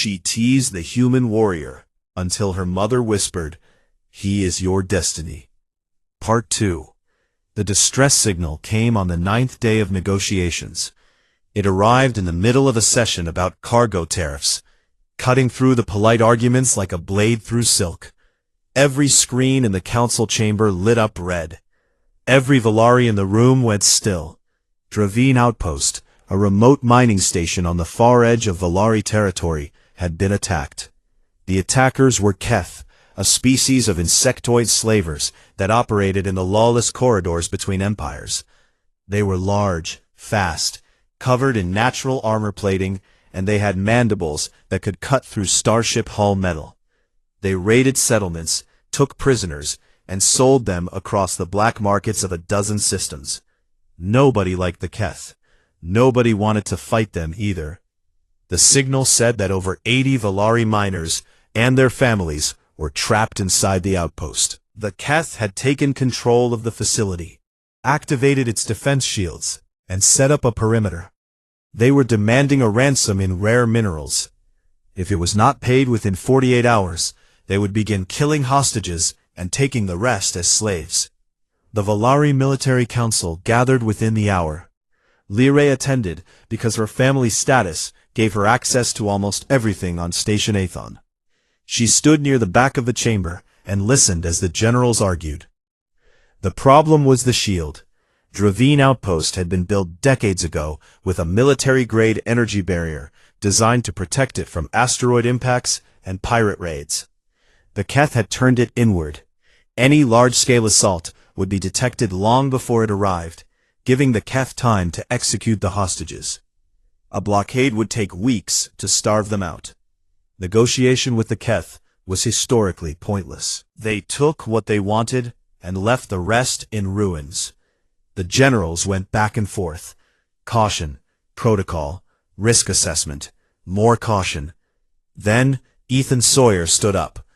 She teased the human warrior until her mother whispered, "He is your destiny." Part 2. The distress signal came on the 9th day of negotiations. It arrived in the middle of a session about cargo tariffs, cutting through the polite arguments like a blade through silk. Every screen in the council chamber lit up red. Every Valari in the room went still. Dravine Outpost, a remote mining station on the far edge of Valari territory, had been attacked. The attackers were Keth, a species of insectoid slavers that operated in the lawless corridors between empires. They were large, fast, covered in natural armor plating, and they had mandibles that could cut through starship hull metal. They raided settlements, took prisoners, and sold them across the black markets of a dozen systems. Nobody liked the Keth. Nobody wanted to fight them either. The signal said that over 80 Valari miners and their families were trapped inside the outpost. The Keth had taken control of the facility, activated its defense shields, and set up a perimeter. They were demanding a ransom in rare minerals. If it was not paid within 48 hours, they would begin killing hostages and taking the rest as slaves. The Valari Military Council gathered within the hour. Lyrae attended because her family's status gave her access to almost everything on Station Athon. She stood near the back of the chamber and listened as the generals argued. The problem was the shield. Dravine Outpost had been built decades ago with a military-grade energy barrier designed to protect it from asteroid impacts and pirate raids. The Keth had turned it inward. Any large-scale assault would be detected long before it arrived, giving the Keth time to execute the hostages. A blockade would take weeks to starve them out. Negotiation with the Keth was historically pointless. They took what they wanted and left the rest in ruins. The generals went back and forth. Caution, protocol, risk assessment, more caution. Then Ethan Sawyer stood up.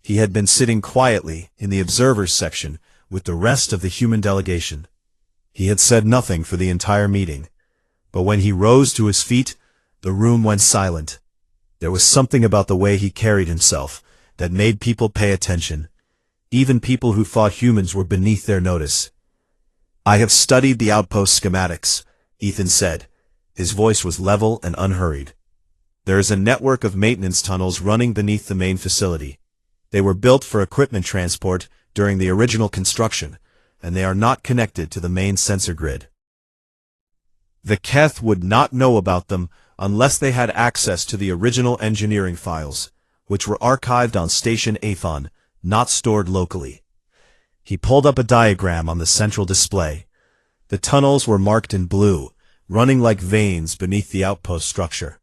He had been sitting quietly in the observers section with the rest of the human delegation. He had said nothing for the entire meeting, but when he rose to his feet, the room went silent. There was something about the way he carried himself that made people pay attention, even people who thought humans were beneath their notice. "I have studied the outpost schematics," Ethan said. His voice was level and unhurried. "There is a network of maintenance tunnels running beneath the main facility. They were built for equipment transport during the original construction, and they are not connected to the main sensor grid. The Keth would not know about them unless they had access to the original engineering files, which were archived on Station Athon, not stored locally." He pulled up a diagram on the central display. The tunnels were marked in blue, running like veins beneath the outpost structure.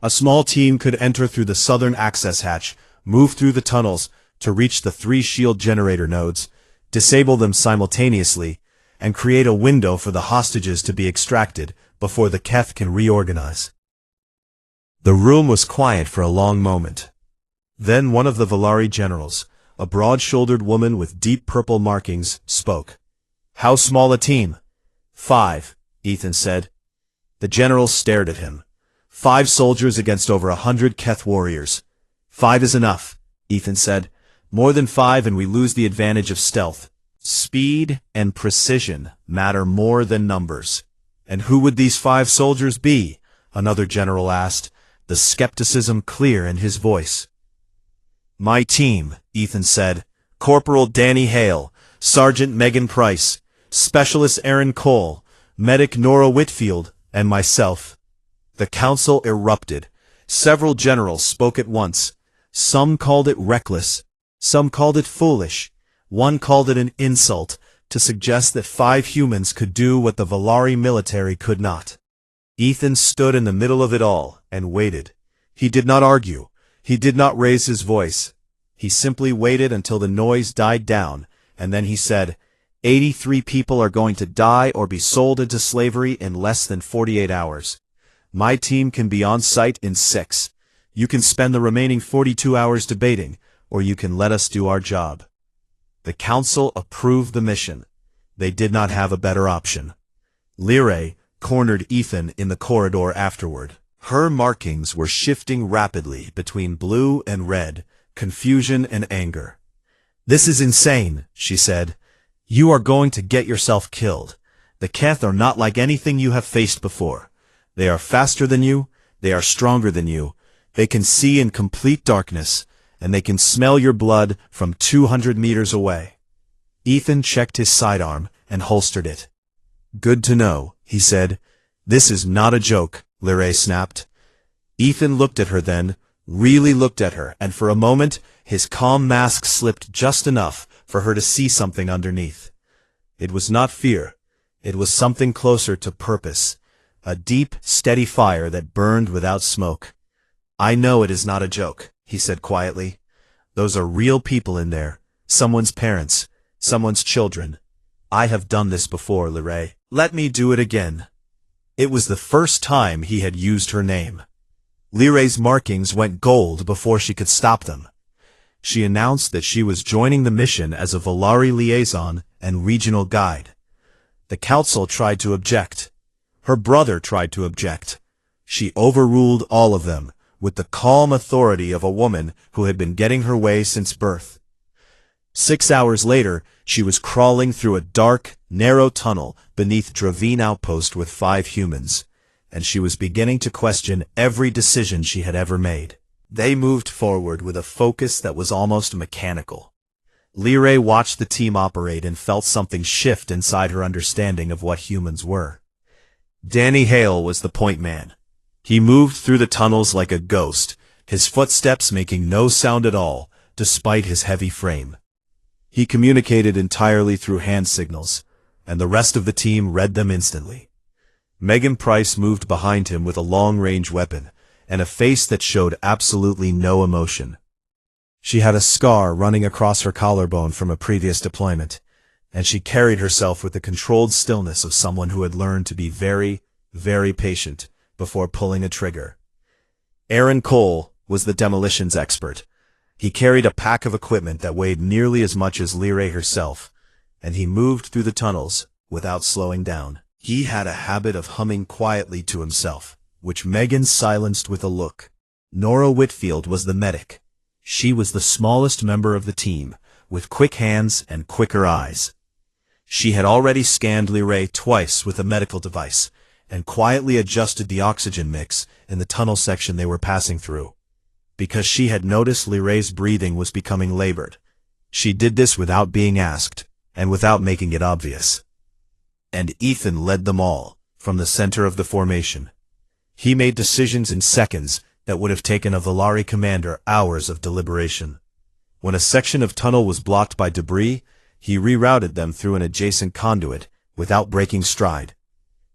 A small team could enter through the southern access hatch, move through the tunnels to reach the 3 shield generator nodes, disable them simultaneously, and create a window for the hostages to be extracted before the Keth can reorganize. The room was quiet for a long moment. Then one of the Valari generals, a broad-shouldered woman with deep purple markings, spoke. "How small a team?" "5, Ethan said. The generals stared at him. 5 soldiers against over 100 Keth warriors. 5 is enough, Ethan said. More than 5 and we lose the advantage of stealth. Speed and precision matter more than numbers. "And who would these 5 soldiers be?" another general asked, the skepticism clear in his voice. "My team," Ethan said. "Corporal Danny Hale, Sergeant Megan Price, Specialist Aaron Cole, Medic Nora Whitfield, and myself." The council erupted. Several generals spoke at once. Some called it reckless. Some called it foolish. One called it an insult to suggest that 5 humans could do what the Valari military could not. Ethan stood in the middle of it all and waited. He did not argue. He did not raise his voice. He simply waited until the noise died down, and then he said, 83 people are going to die or be sold into slavery in less than 48 hours. My team can be on site in 6. You can spend the remaining 42 hours debating, or you can let us do our job." The council approved the mission. They did not have a better option. Lyrae cornered Ethan in the corridor afterward. Her markings were shifting rapidly between blue and red, confusion and anger. "This is insane," she said. "You are going to get yourself killed. The Keth are not like anything you have faced before. They are faster than you, they are stronger than you, they can see in complete darkness, and they can smell your blood from 200 meters away." Ethan checked his sidearm and holstered it. "Good to know," he said. "This is not a joke," Lyrae snapped. Ethan looked at her then, really looked at her, and for a moment his calm mask slipped just enough for her to see something underneath. It was not fear. It was something closer to purpose, a deep, steady fire that burned without smoke. "I know it is not a joke," he said quietly. "Those are real people in there, someone's parents, someone's children. I have done this before, Lyrae. Let me do it again." It was the first time he had used her name. Lyrae's markings went gold before she could stop them. She announced that she was joining the mission as a Volari liaison and regional guide. The council tried to object. Her brother tried to object. She overruled all of them, with the calm authority of a woman who had been getting her way since birth. 6 hours later, she was crawling through a dark, narrow tunnel beneath Dravine Outpost with 5 humans, and she was beginning to question every decision she had ever made. They moved forward with a focus that was almost mechanical. Lyrae watched the team operate and felt something shift inside her understanding of what humans were. Danny Hale was the point man. He moved through the tunnels like a ghost, his footsteps making no sound at all, despite his heavy frame. He communicated entirely through hand signals, and the rest of the team read them instantly. Megan Price moved behind him with a long-range weapon, and a face that showed absolutely no emotion. She had a scar running across her collarbone from a previous deployment, and she carried herself with the controlled stillness of someone who had learned to be very, very patient before pulling a trigger. Aaron Cole was the demolitions expert. He carried a pack of equipment that weighed nearly as much as Lyrae herself, and he moved through the tunnels without slowing down. He had a habit of humming quietly to himself, which Megan silenced with a look. Nora Whitfield was the medic. She was the smallest member of the team, with quick hands and quicker eyes. She had already scanned Lyrae twice with a medical device, and quietly adjusted the oxygen mix in the tunnel section they were passing through. Because she had noticed Lyrae's breathing was becoming labored. She did this without being asked, and without making it obvious. And Ethan led them all, from the center of the formation. He made decisions in seconds that would have taken a Volari commander hours of deliberation. When a section of tunnel was blocked by debris, he rerouted them through an adjacent conduit without breaking stride.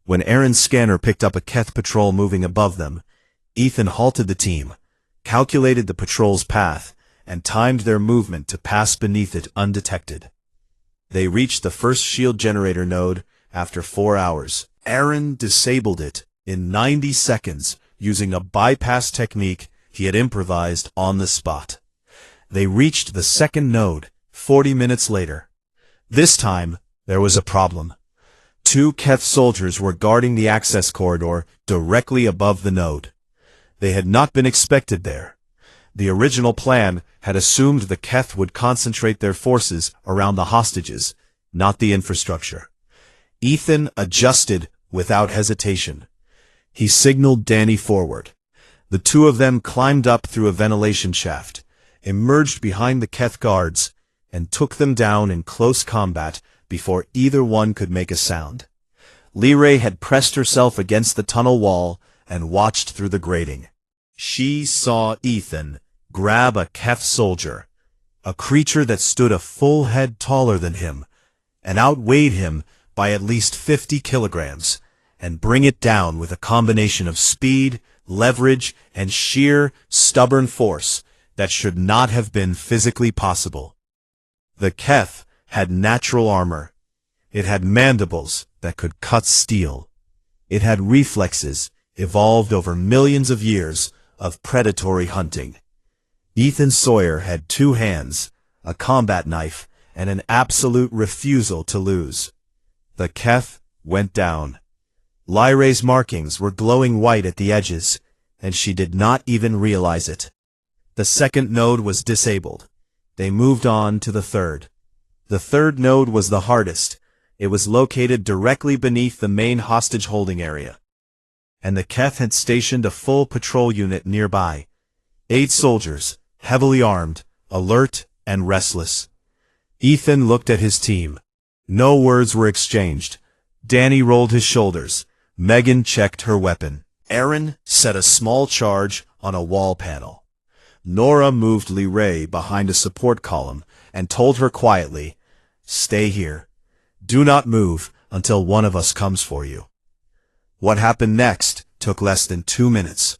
When Aaron's scanner picked up a Keth patrol moving above them, Ethan halted the team, calculated the patrol's path, and timed their movement to pass beneath it undetected. They reached the first shield generator node after 4 hours. Aaron disabled it in 90 seconds using a bypass technique he had improvised on the spot. They reached the second node 40 minutes later. This time, there was a problem. 2 Keth soldiers were guarding the access corridor directly above the node. They had not been expected there. The original plan had assumed the Keth would concentrate their forces around the hostages, not the infrastructure. Ethan adjusted without hesitation. He signaled Danny forward. The 2 of them climbed up through a ventilation shaft, emerged behind the Keth guards, and took them down in close combat before either one could make a sound. Lyrae had pressed herself against the tunnel wall and watched through the grating. She saw Ethan grab a Keth soldier, a creature that stood a full head taller than him, and outweighed him by at least 50 kilograms, and bring it down with a combination of speed, leverage, and sheer, stubborn force that should not have been physically possible. The Keth had natural armor. It had mandibles that could cut steel. It had reflexes evolved over millions of years of predatory hunting. Ethan Sawyer had 2 hands, a combat knife, and an absolute refusal to lose. The Keth went down. Lyrae's markings were glowing white at the edges, and she did not even realize it. The second node was disabled. They moved on to the third. The third node was the hardest. It was located directly beneath the main hostage-holding area. And the Keth had stationed a full patrol unit nearby. 8 soldiers, heavily armed, alert, and restless. Ethan looked at his team. No words were exchanged. Danny rolled his shoulders. Megan checked her weapon. Aaron set a small charge on a wall panel. Nora moved Lee Ray behind a support column and told her quietly, "Stay here. Do not move until one of us comes for you." What happened next took less than 2 minutes.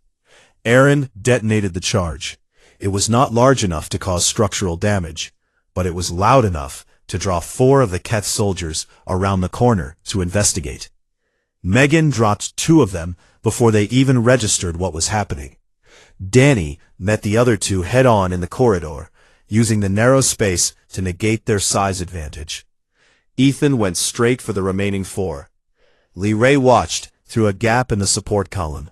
Aaron detonated the charge. It was not large enough to cause structural damage, but it was loud enough to draw 4 of the Keth soldiers around the corner to investigate. Megan dropped 2 of them before they even registered what was happening. Danny met the other 2 head-on in the corridor, using the narrow space to negate their size advantage. Ethan went straight for the remaining 4. Lee Ray watched through a gap in the support column.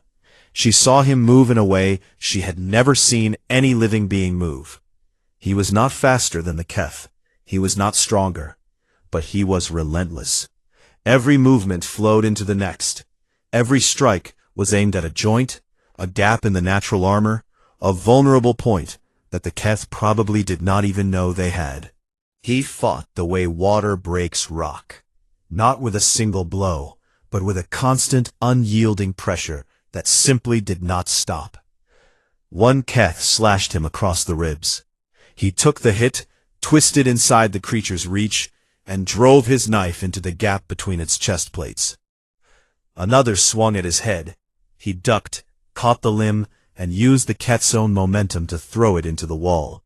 She saw him move in a way she had never seen any living being move. He was not faster than the Keth. He was not stronger. But he was relentless. Every movement flowed into the next. Every strike was aimed at a joint, a gap in the natural armor, a vulnerable point that the Keth probably did not even know they had. He fought the way water breaks rock, not with a single blow, but with a constant, unyielding pressure that simply did not stop. One Keth slashed him across the ribs. He took the hit, twisted inside the creature's reach, and drove his knife into the gap between its chest plates. Another swung at his head. He ducked, caught the limb, and used the Keth's own momentum to throw it into the wall.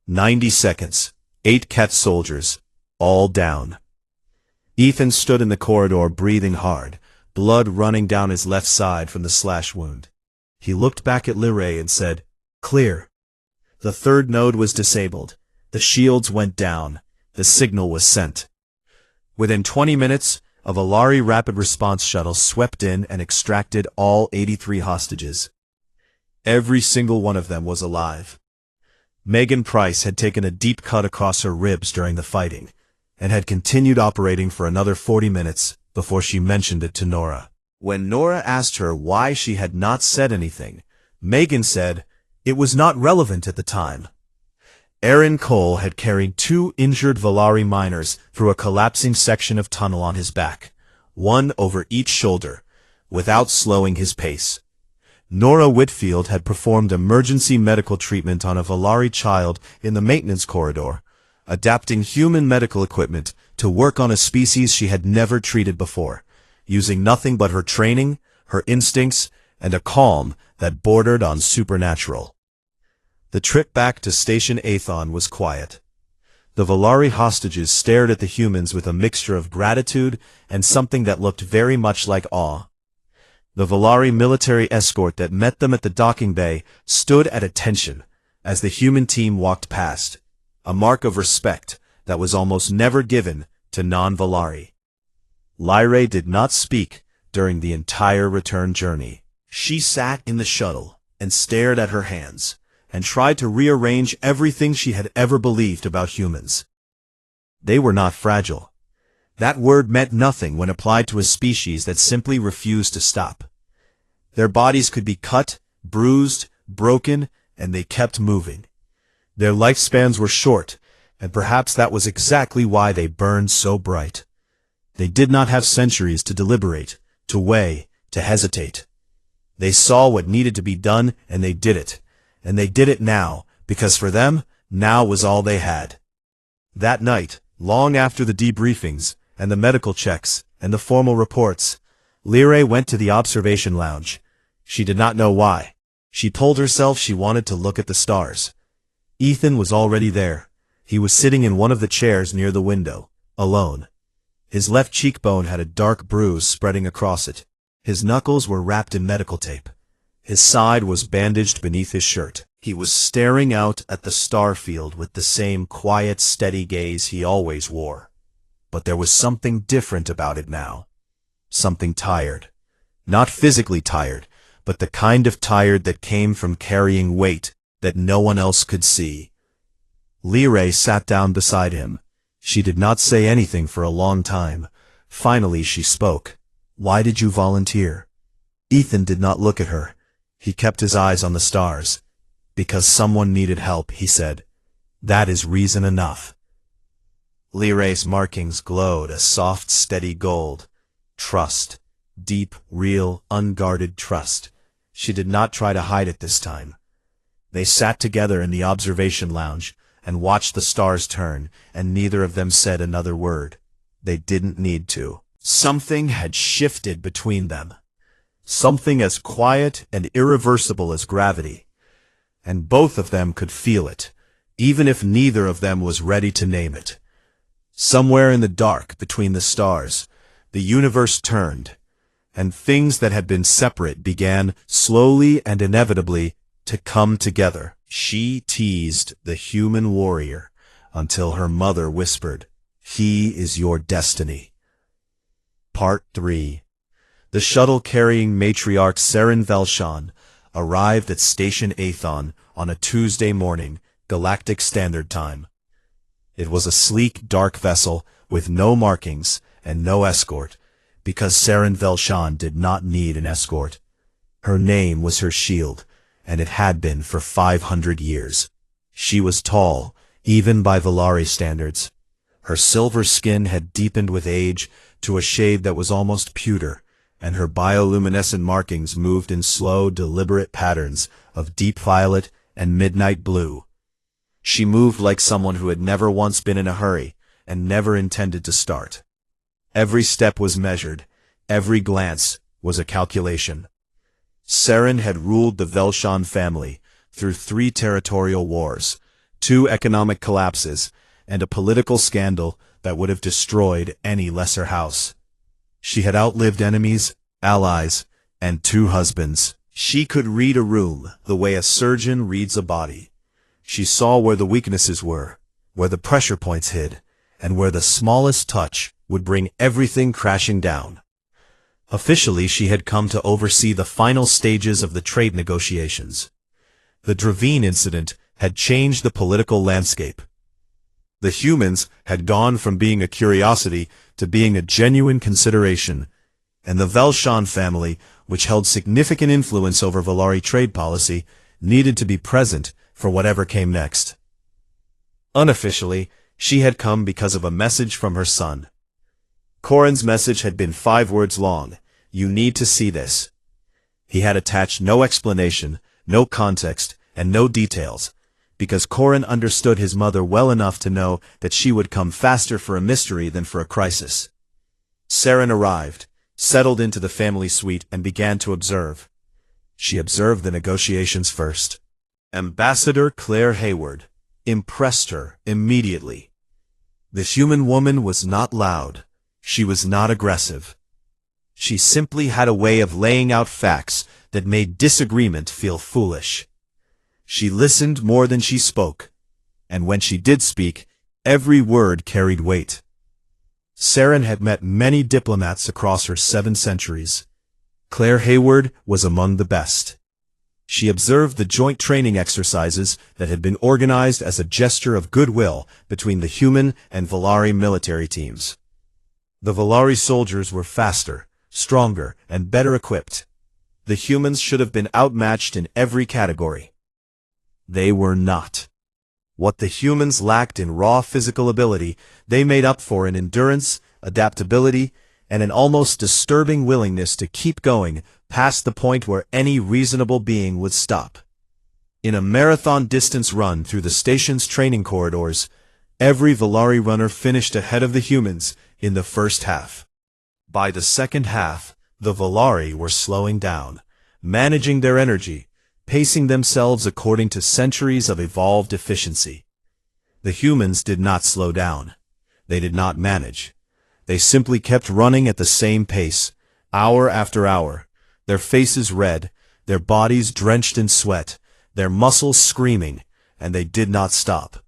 90 seconds, 8 Keth soldiers, all down. Ethan stood in the corridor breathing hard, blood running down his left side from the slash wound. He looked back at Lee Ray and said, "Clear." The third node was disabled. The shields went down. The signal was sent. Within 20 minutes, a Volari rapid response shuttle swept in and extracted all 83 hostages. Every single one of them was alive. Megan Price had taken a deep cut across her ribs during the fighting, and had continued operating for another 40 minutes before she mentioned it to Nora. When Nora asked her why she had not said anything, Megan said, "It was not relevant at the time." Aaron Cole had carried 2 injured Volari miners through a collapsing section of tunnel on his back, one over each shoulder, without slowing his pace. Nora Whitfield had performed emergency medical treatment on a Volari child in the maintenance corridor, adapting human medical equipment to work on a species she had never treated before, using nothing but her training, her instincts, and a calm that bordered on supernatural. The trip back to Station Athon was quiet. The Volari hostages stared at the humans with a mixture of gratitude and something that looked very much like awe. The Volari military escort that met them at the docking bay stood at attention as the human team walked past, a mark of respect that was almost never given to non-Volari. Lyrae did not speak during the entire return journey. She sat in the shuttle and stared at her hands, and tried to rearrange everything she had ever believed about humans. They were not fragile. That word meant nothing when applied to a species that simply refused to stop. Their bodies could be cut, bruised, broken, and they kept moving. Their lifespans were short, and perhaps that was exactly why they burned so bright. They did not have centuries to deliberate, to weigh, to hesitate. They saw what needed to be done, and they did it. And they did it now, because for them, now was all they had. That night, long after the debriefings, and the medical checks, and the formal reports, Lyrae went to the observation lounge. She did not know why. She told herself she wanted to look at the stars. Ethan was already there. He was sitting in one of the chairs near the window, alone. His left cheekbone had a dark bruise spreading across it. His knuckles were wrapped in medical tape. His side was bandaged beneath his shirt. He was staring out at the star field with the same quiet, steady gaze he always wore. But there was something different about it now. Something tired. Not physically tired, but the kind of tired that came from carrying weight that no one else could see. Lee sat down beside him. She did not say anything for a long time. Finally she spoke. "Why did you volunteer?" Ethan did not look at her. He kept his eyes on the stars. "Because someone needed help," he said. "That is reason enough." Lee's markings glowed a soft, steady gold. Trust. Deep, real, unguarded trust. She did not try to hide it this time. They sat together in the observation lounge and watched the stars turn, and neither of them said another word. They didn't need to. Something had shifted between them. Something as quiet and irreversible as gravity. And both of them could feel it, even if neither of them was ready to name it. Somewhere in the dark between the stars, the universe turned, and things that had been separate began, slowly and inevitably, to come together. She teased the human warrior until her mother whispered, "He is your destiny." Part 3. The shuttle carrying matriarch Saren Velshan arrived at Station Athon on a Tuesday morning, Galactic Standard Time. It was a sleek, dark vessel with no markings and no escort, because Saren Velshan did not need an escort. Her name was her shield, and it had been for 500 years. She was tall, even by Valari standards. Her silver skin had deepened with age to a shade that was almost pewter, and her bioluminescent markings moved in slow, deliberate patterns of deep violet and midnight blue. She moved like someone who had never once been in a hurry and never intended to start. Every step was measured, every glance was a calculation. Saren had ruled the Velshan family through 3 territorial wars, 2 economic collapses, and a political scandal that would have destroyed any lesser house. She had outlived enemies, allies, and 2 husbands. She could read a room the way a surgeon reads a body. She saw where the weaknesses were, where the pressure points hid, and where the smallest touch would bring everything crashing down. Officially, she had come to oversee the final stages of the trade negotiations. The Dravine incident had changed the political landscape. The humans had gone from being a curiosity to being a genuine consideration, and the Velshan family, which held significant influence over Valari trade policy, needed to be present for whatever came next. Unofficially, she had come because of a message from her son. Corin's message had been 5 words long. "You need to see this." He had attached no explanation, no context, and no details, because Corin understood his mother well enough to know that she would come faster for a mystery than for a crisis. Saren arrived, settled into the family suite, and began to observe. She observed the negotiations first. Ambassador Claire Hayward impressed her immediately. The human woman was not loud. She was not aggressive. She simply had a way of laying out facts that made disagreement feel foolish. She listened more than she spoke, and when she did speak, every word carried weight. Saren had met many diplomats across her 7 centuries. Claire Hayward was among the best. She observed the joint training exercises that had been organized as a gesture of goodwill between the human and Valari military teams. The Valari soldiers were faster, stronger, and better equipped. The humans should have been outmatched in every category. They were not. What the humans lacked in raw physical ability, they made up for in endurance, adaptability, and an almost disturbing willingness to keep going past the point where any reasonable being would stop. In a marathon distance run through the station's training corridors, every Valari runner finished ahead of the humans in the first half. By the second half, the Valari were slowing down, managing their energy, pacing themselves according to centuries of evolved efficiency. The humans did not slow down. They did not manage. They simply kept running at the same pace, hour after hour, their faces red, their bodies drenched in sweat, their muscles screaming, and they did not stop.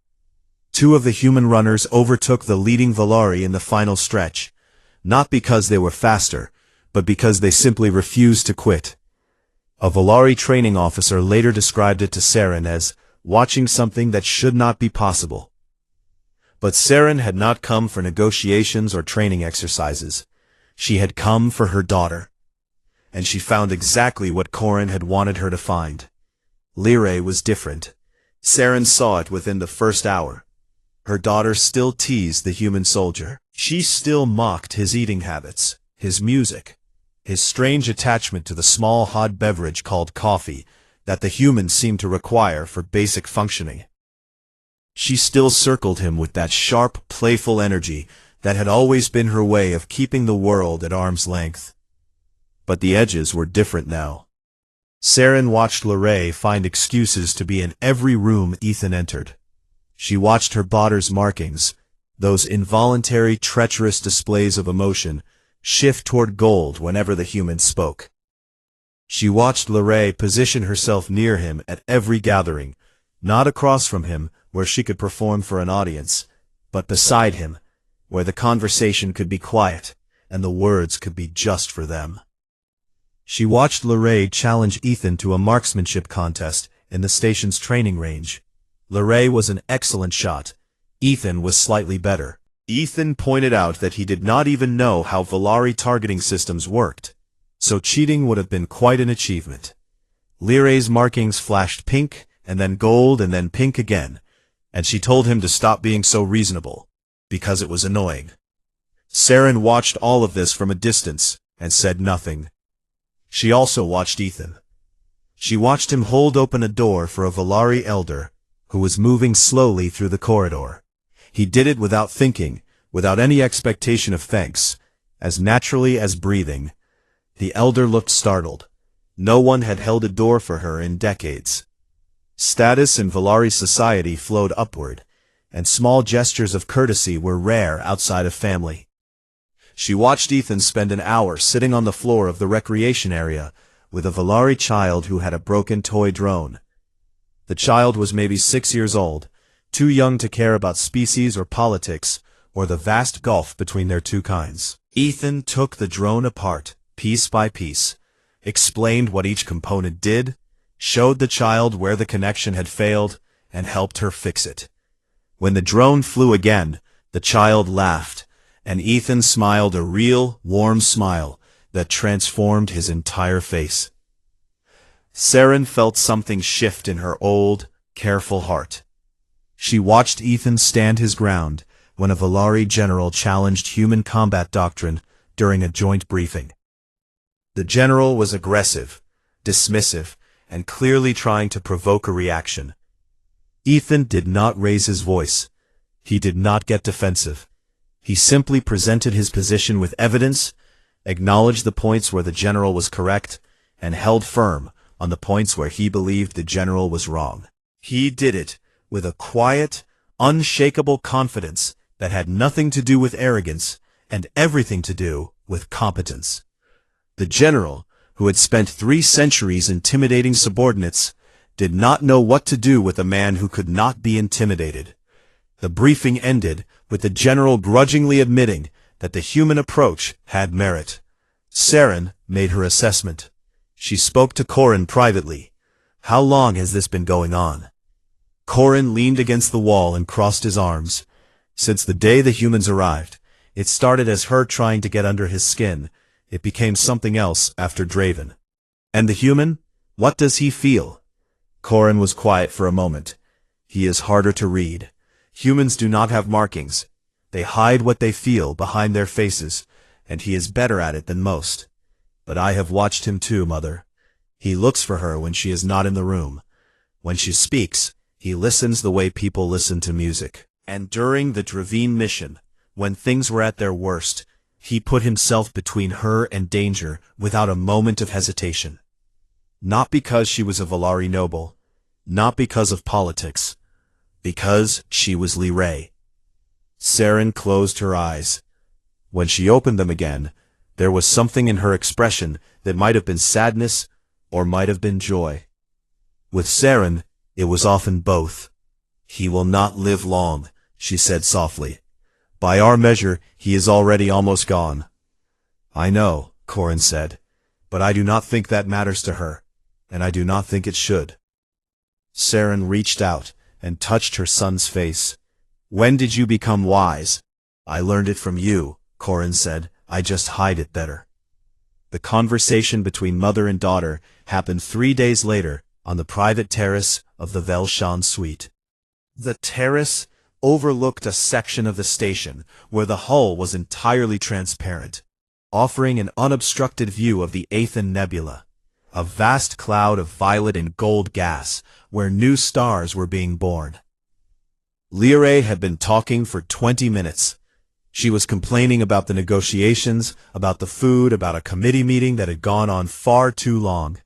2 of the human runners overtook the leading Valari in the final stretch, not because they were faster, but because they simply refused to quit. A Volari training officer later described it to Saren as watching something that should not be possible. But Saren had not come for negotiations or training exercises. She had come for her daughter. And she found exactly what Corin had wanted her to find. Lyrae was different. Saren saw it within the first hour. Her daughter still teased the human soldier. She still mocked his eating habits, his music, his strange attachment to the small hot beverage called coffee that the humans seemed to require for basic functioning. She still circled him with that sharp, playful energy that had always been her way of keeping the world at arm's length. But the edges were different now. Saren watched Lyrae find excuses to be in every room Ethan entered. She watched her daughter's markings, those involuntary, treacherous displays of emotion, shift toward gold whenever the humans spoke. She watched Lyrae position herself near him at every gathering, not across from him where she could perform for an audience, but beside him, where the conversation could be quiet and the words could be just for them. She watched Lyrae challenge Ethan to a marksmanship contest in the station's training range. Lyrae was an excellent shot. Ethan was slightly better. Ethan pointed out that he did not even know how Volari targeting systems worked, so cheating would have been quite an achievement. Lyrae's markings flashed pink, and then gold, and then pink again, and she told him to stop being so reasonable, because it was annoying. Saren watched all of this from a distance, and said nothing. She also watched Ethan. She watched him hold open a door for a Volari elder, who was moving slowly through the corridor. He did it without thinking, without any expectation of thanks, as naturally as breathing. The elder looked startled. No one had held a door for her in decades. Status in Volari society flowed upward, and small gestures of courtesy were rare outside of family. She watched Ethan spend an hour sitting on the floor of the recreation area with a Volari child who had a broken toy drone. The child was maybe 6 years old, too young to care about species or politics, or the vast gulf between their two kinds. Ethan took the drone apart, piece by piece, explained what each component did, showed the child where the connection had failed, and helped her fix it. When the drone flew again, the child laughed, and Ethan smiled a real, warm smile that transformed his entire face. Saren felt something shift in her old, careful heart. She watched Ethan stand his ground when a Volari general challenged human combat doctrine during a joint briefing. The general was aggressive, dismissive, and clearly trying to provoke a reaction. Ethan did not raise his voice. He did not get defensive. He simply presented his position with evidence, acknowledged the points where the general was correct, and held firm on the points where he believed the general was wrong. He did it with a quiet, unshakable confidence that had nothing to do with arrogance and everything to do with competence. The general, who had spent 3 centuries intimidating subordinates, did not know what to do with a man who could not be intimidated. The briefing ended with the general grudgingly admitting that the human approach had merit. Saren made her assessment. She spoke to Corin privately. "How long has this been going on?" Corin leaned against the wall and crossed his arms. "Since the day the humans arrived. It started as her trying to get under his skin. It became something else after Draven." "And the human? What does he feel?" Corin was quiet for a moment. "He is harder to read. Humans do not have markings. They hide what they feel behind their faces, and he is better at it than most. But I have watched him too, Mother. He looks for her when she is not in the room. When she speaks, he listens the way people listen to music. And during the Dravine mission, when things were at their worst, he put himself between her and danger without a moment of hesitation. Not because she was a Volari noble, not because of politics, because she was Lyrae." Saren closed her eyes. When she opened them again, there was something in her expression that might have been sadness or might have been joy. With Saren, it was often both. "He will not live long," she said softly. "By our measure, he is already almost gone." "I know," Corin said, "but I do not think that matters to her. and I do not think it should. Saren reached out and touched her son's face. When did you become wise? I learned it from you, Corin said. I just hide it better. The conversation between mother and daughter happened 3 days later on the private terrace of the Velshan suite. The terrace overlooked a section of the station where the hull was entirely transparent, offering an unobstructed view of the Aethan Nebula, a vast cloud of violet and gold gas where new stars were being born. Lyrae had been talking for 20 minutes. She was complaining about the negotiations, about the food, about a committee meeting that had gone on far too long.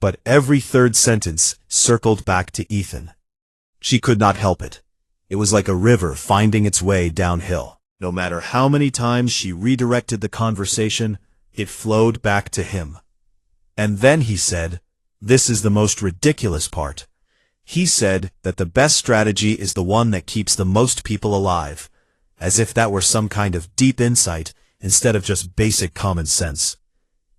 But every third sentence circled back to Ethan. She could not help it. It was like a river finding its way downhill. No matter how many times she redirected the conversation, it flowed back to him. And then he said, "This is the most ridiculous part." He said that the best strategy is the one that keeps the most people alive, as if that were some kind of deep insight instead of just basic common sense.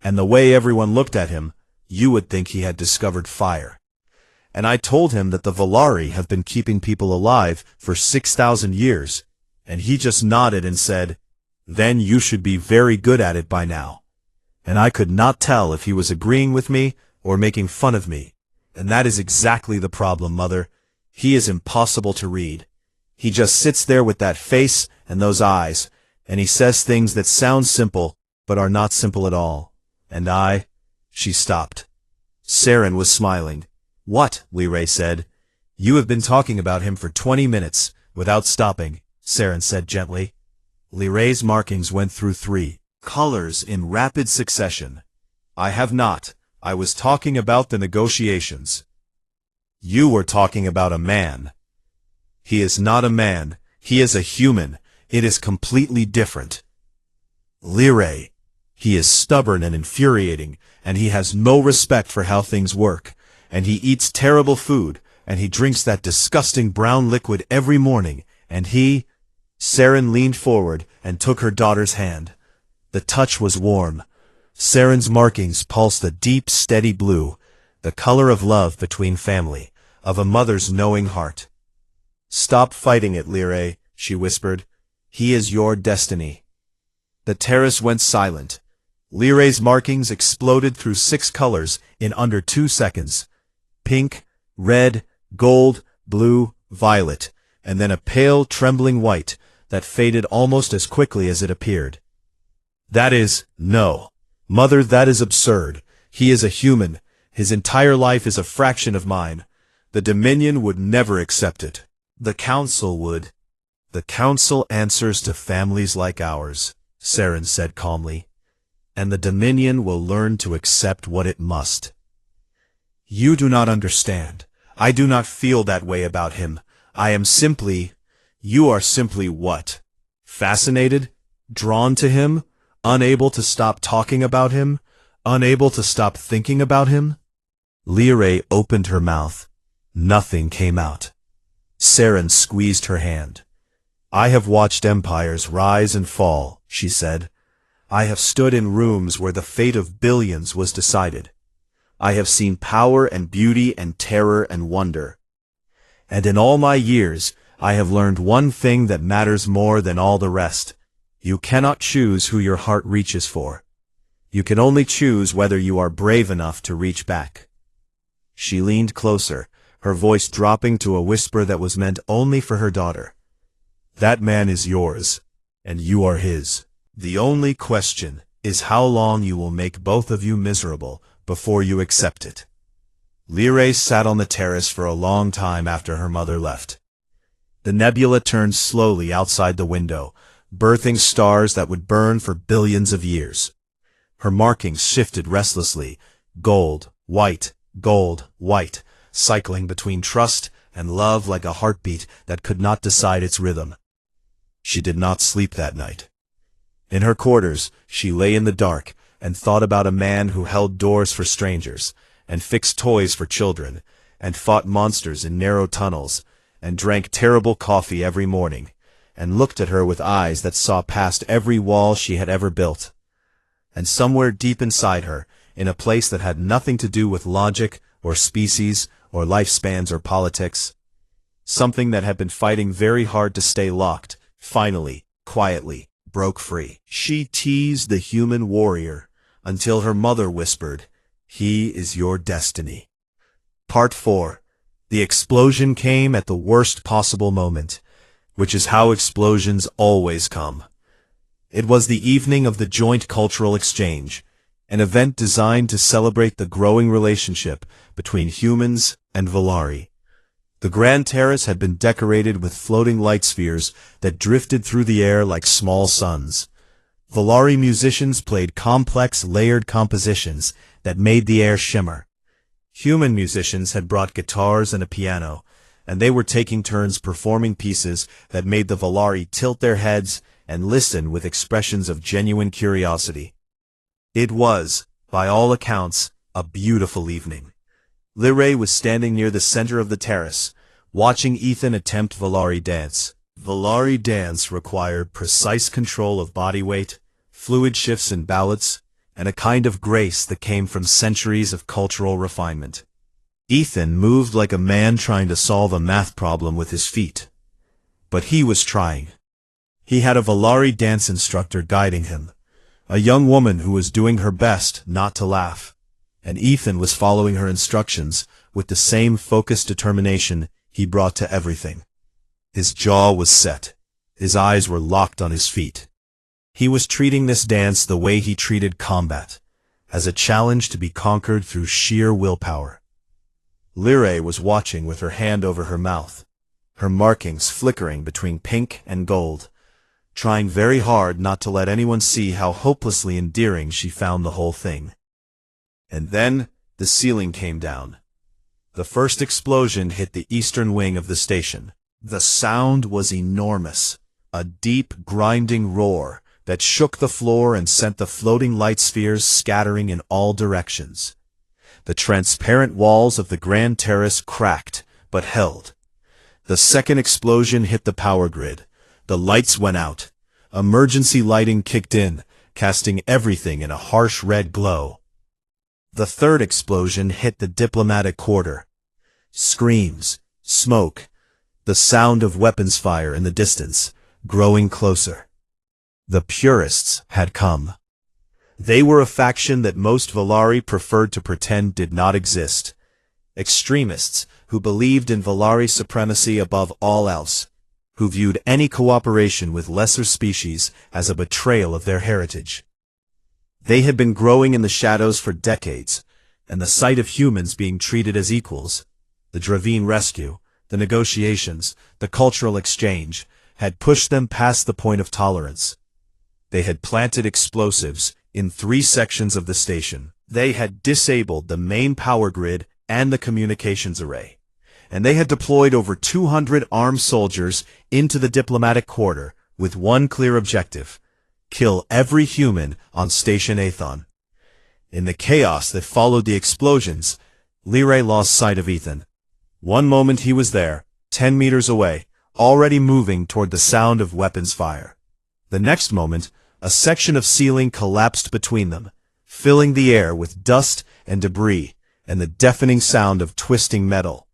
And the way everyone looked at him, you would think he had discovered fire. And I told him that the Volari have been keeping people alive for 6,000 years, and he just nodded and said, "Then you should be very good at it by now." And I could not tell if he was agreeing with me or making fun of me. And that is exactly the problem, Mother. He is impossible to read. He just sits there with that face and those eyes, and he says things that sound simple, but are not simple at all. And She stopped. Saren was smiling. "What?" Lyrae said. "You have been talking about him for 20 minutes, without stopping," Saren said gently. Lyrae's markings went through 3 colors in rapid succession. "I have not. I was talking about the negotiations." "You were talking about a man." "He is not a man. He is a human. It is completely different." "Lyrae, he is stubborn and infuriating, and he has no respect for how things work, and he eats terrible food, and he drinks that disgusting brown liquid every morning, and he—" Saren leaned forward and took her daughter's hand. The touch was warm. Saren's markings pulsed a deep, steady blue, the color of love between family, of a mother's knowing heart. "Stop fighting it, Lyrae," she whispered. "He is your destiny." The terrace went silent. Lyrae's markings exploded through 6 colors in under 2 seconds. Pink, red, gold, blue, violet, and then a pale, trembling white that faded almost as quickly as it appeared. No. Mother, that is absurd. He is a human. His entire life is a fraction of mine. The Dominion would never accept it. The Council would. The Council answers to families like ours, Saren said calmly. And the Dominion will learn to accept what it must. You do not understand. I do not feel that way about him. You are simply what? Fascinated? Drawn to him? Unable to stop talking about him? Unable to stop thinking about him? Lyrae opened her mouth. Nothing came out. Saren squeezed her hand. "I have watched empires rise and fall," she said. "I have stood in rooms where the fate of billions was decided. I have seen power and beauty and terror and wonder. And in all my years, I have learned one thing that matters more than all the rest. You cannot choose who your heart reaches for. You can only choose whether you are brave enough to reach back." She leaned closer, her voice dropping to a whisper that was meant only for her daughter. "That man is yours, and you are his. The only question is how long you will make both of you miserable before you accept it." Lyrae sat on the terrace for a long time after her mother left. The nebula turned slowly outside the window, birthing stars that would burn for billions of years. Her markings shifted restlessly, gold, white, cycling between trust and love like a heartbeat that could not decide its rhythm. She did not sleep that night. In her quarters, she lay in the dark and thought about a man who held doors for strangers, and fixed toys for children, and fought monsters in narrow tunnels, and drank terrible coffee every morning, and looked at her with eyes that saw past every wall she had ever built. And somewhere deep inside her, in a place that had nothing to do with logic, or species, or lifespans, or politics. Something that had been fighting very hard to stay locked, finally, quietly, broke free. She teased the human warrior until her mother whispered, "He is your destiny." Part 4. The explosion came at the worst possible moment, which is how explosions always come. It was the evening of the joint cultural exchange, an event designed to celebrate the growing relationship between humans and Valari. The Grand Terrace had been decorated with floating light spheres that drifted through the air like small suns. Valari musicians played complex, layered compositions that made the air shimmer. Human musicians had brought guitars and a piano, and they were taking turns performing pieces that made the Valari tilt their heads and listen with expressions of genuine curiosity. It was, by all accounts, a beautiful evening. Lyrae was standing near the center of the terrace, watching Ethan attempt Valari dance. Valari dance required precise control of body weight, fluid shifts and balance, and a kind of grace that came from centuries of cultural refinement. Ethan moved like a man trying to solve a math problem with his feet. But he was trying. He had a Valari dance instructor guiding him, a young woman who was doing her best not to laugh, and Ethan was following her instructions with the same focused determination he brought to everything. His jaw was set. His eyes were locked on his feet. He was treating this dance the way he treated combat, as a challenge to be conquered through sheer willpower. Lyrae was watching with her hand over her mouth, her markings flickering between pink and gold, trying very hard not to let anyone see how hopelessly endearing she found the whole thing. And then the ceiling came down. The first explosion hit the eastern wing of the station. The sound was enormous, a deep, grinding roar that shook the floor and sent the floating light spheres scattering in all directions. The transparent walls of the Grand Terrace cracked, but held. The second explosion hit the power grid. The lights went out. Emergency lighting kicked in, casting everything in a harsh red glow. The third explosion hit the diplomatic quarter. Screams, smoke, the sound of weapons fire in the distance, growing closer. The purists had come. They were a faction that most Valari preferred to pretend did not exist. Extremists who believed in Valari supremacy above all else, who viewed any cooperation with lesser species as a betrayal of their heritage. They had been growing in the shadows for decades, and the sight of humans being treated as equals, the Dravine rescue, the negotiations, the cultural exchange, had pushed them past the point of tolerance. They had planted explosives in 3 sections of the station. They had disabled the main power grid and the communications array. And they had deployed over 200 armed soldiers into the diplomatic quarter with one clear objective: kill every human on Station Athon. In the chaos that followed the explosions, Lyrae lost sight of Ethan. One moment he was there, 10 meters away, already moving toward the sound of weapons fire. The next moment, a section of ceiling collapsed between them, filling the air with dust and debris and the deafening sound of twisting metal.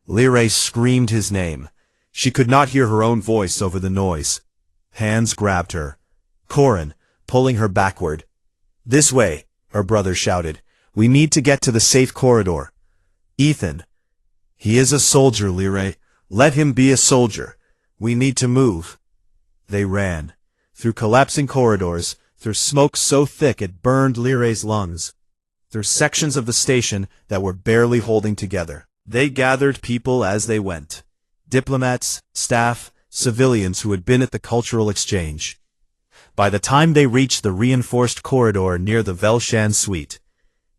Lyrae screamed his name. She could not hear her own voice over the noise. Hands grabbed her. Corin, pulling her backward. "This way," her brother shouted. "We need to get to the safe corridor." "Ethan." "He is a soldier, Lyrae. Let him be a soldier. We need to move." They ran. Through collapsing corridors, through smoke so thick it burned Lyrae's lungs, through sections of the station that were barely holding together. They gathered people as they went. Diplomats, staff, civilians who had been at the cultural exchange. By the time they reached the reinforced corridor near the Velshan suite,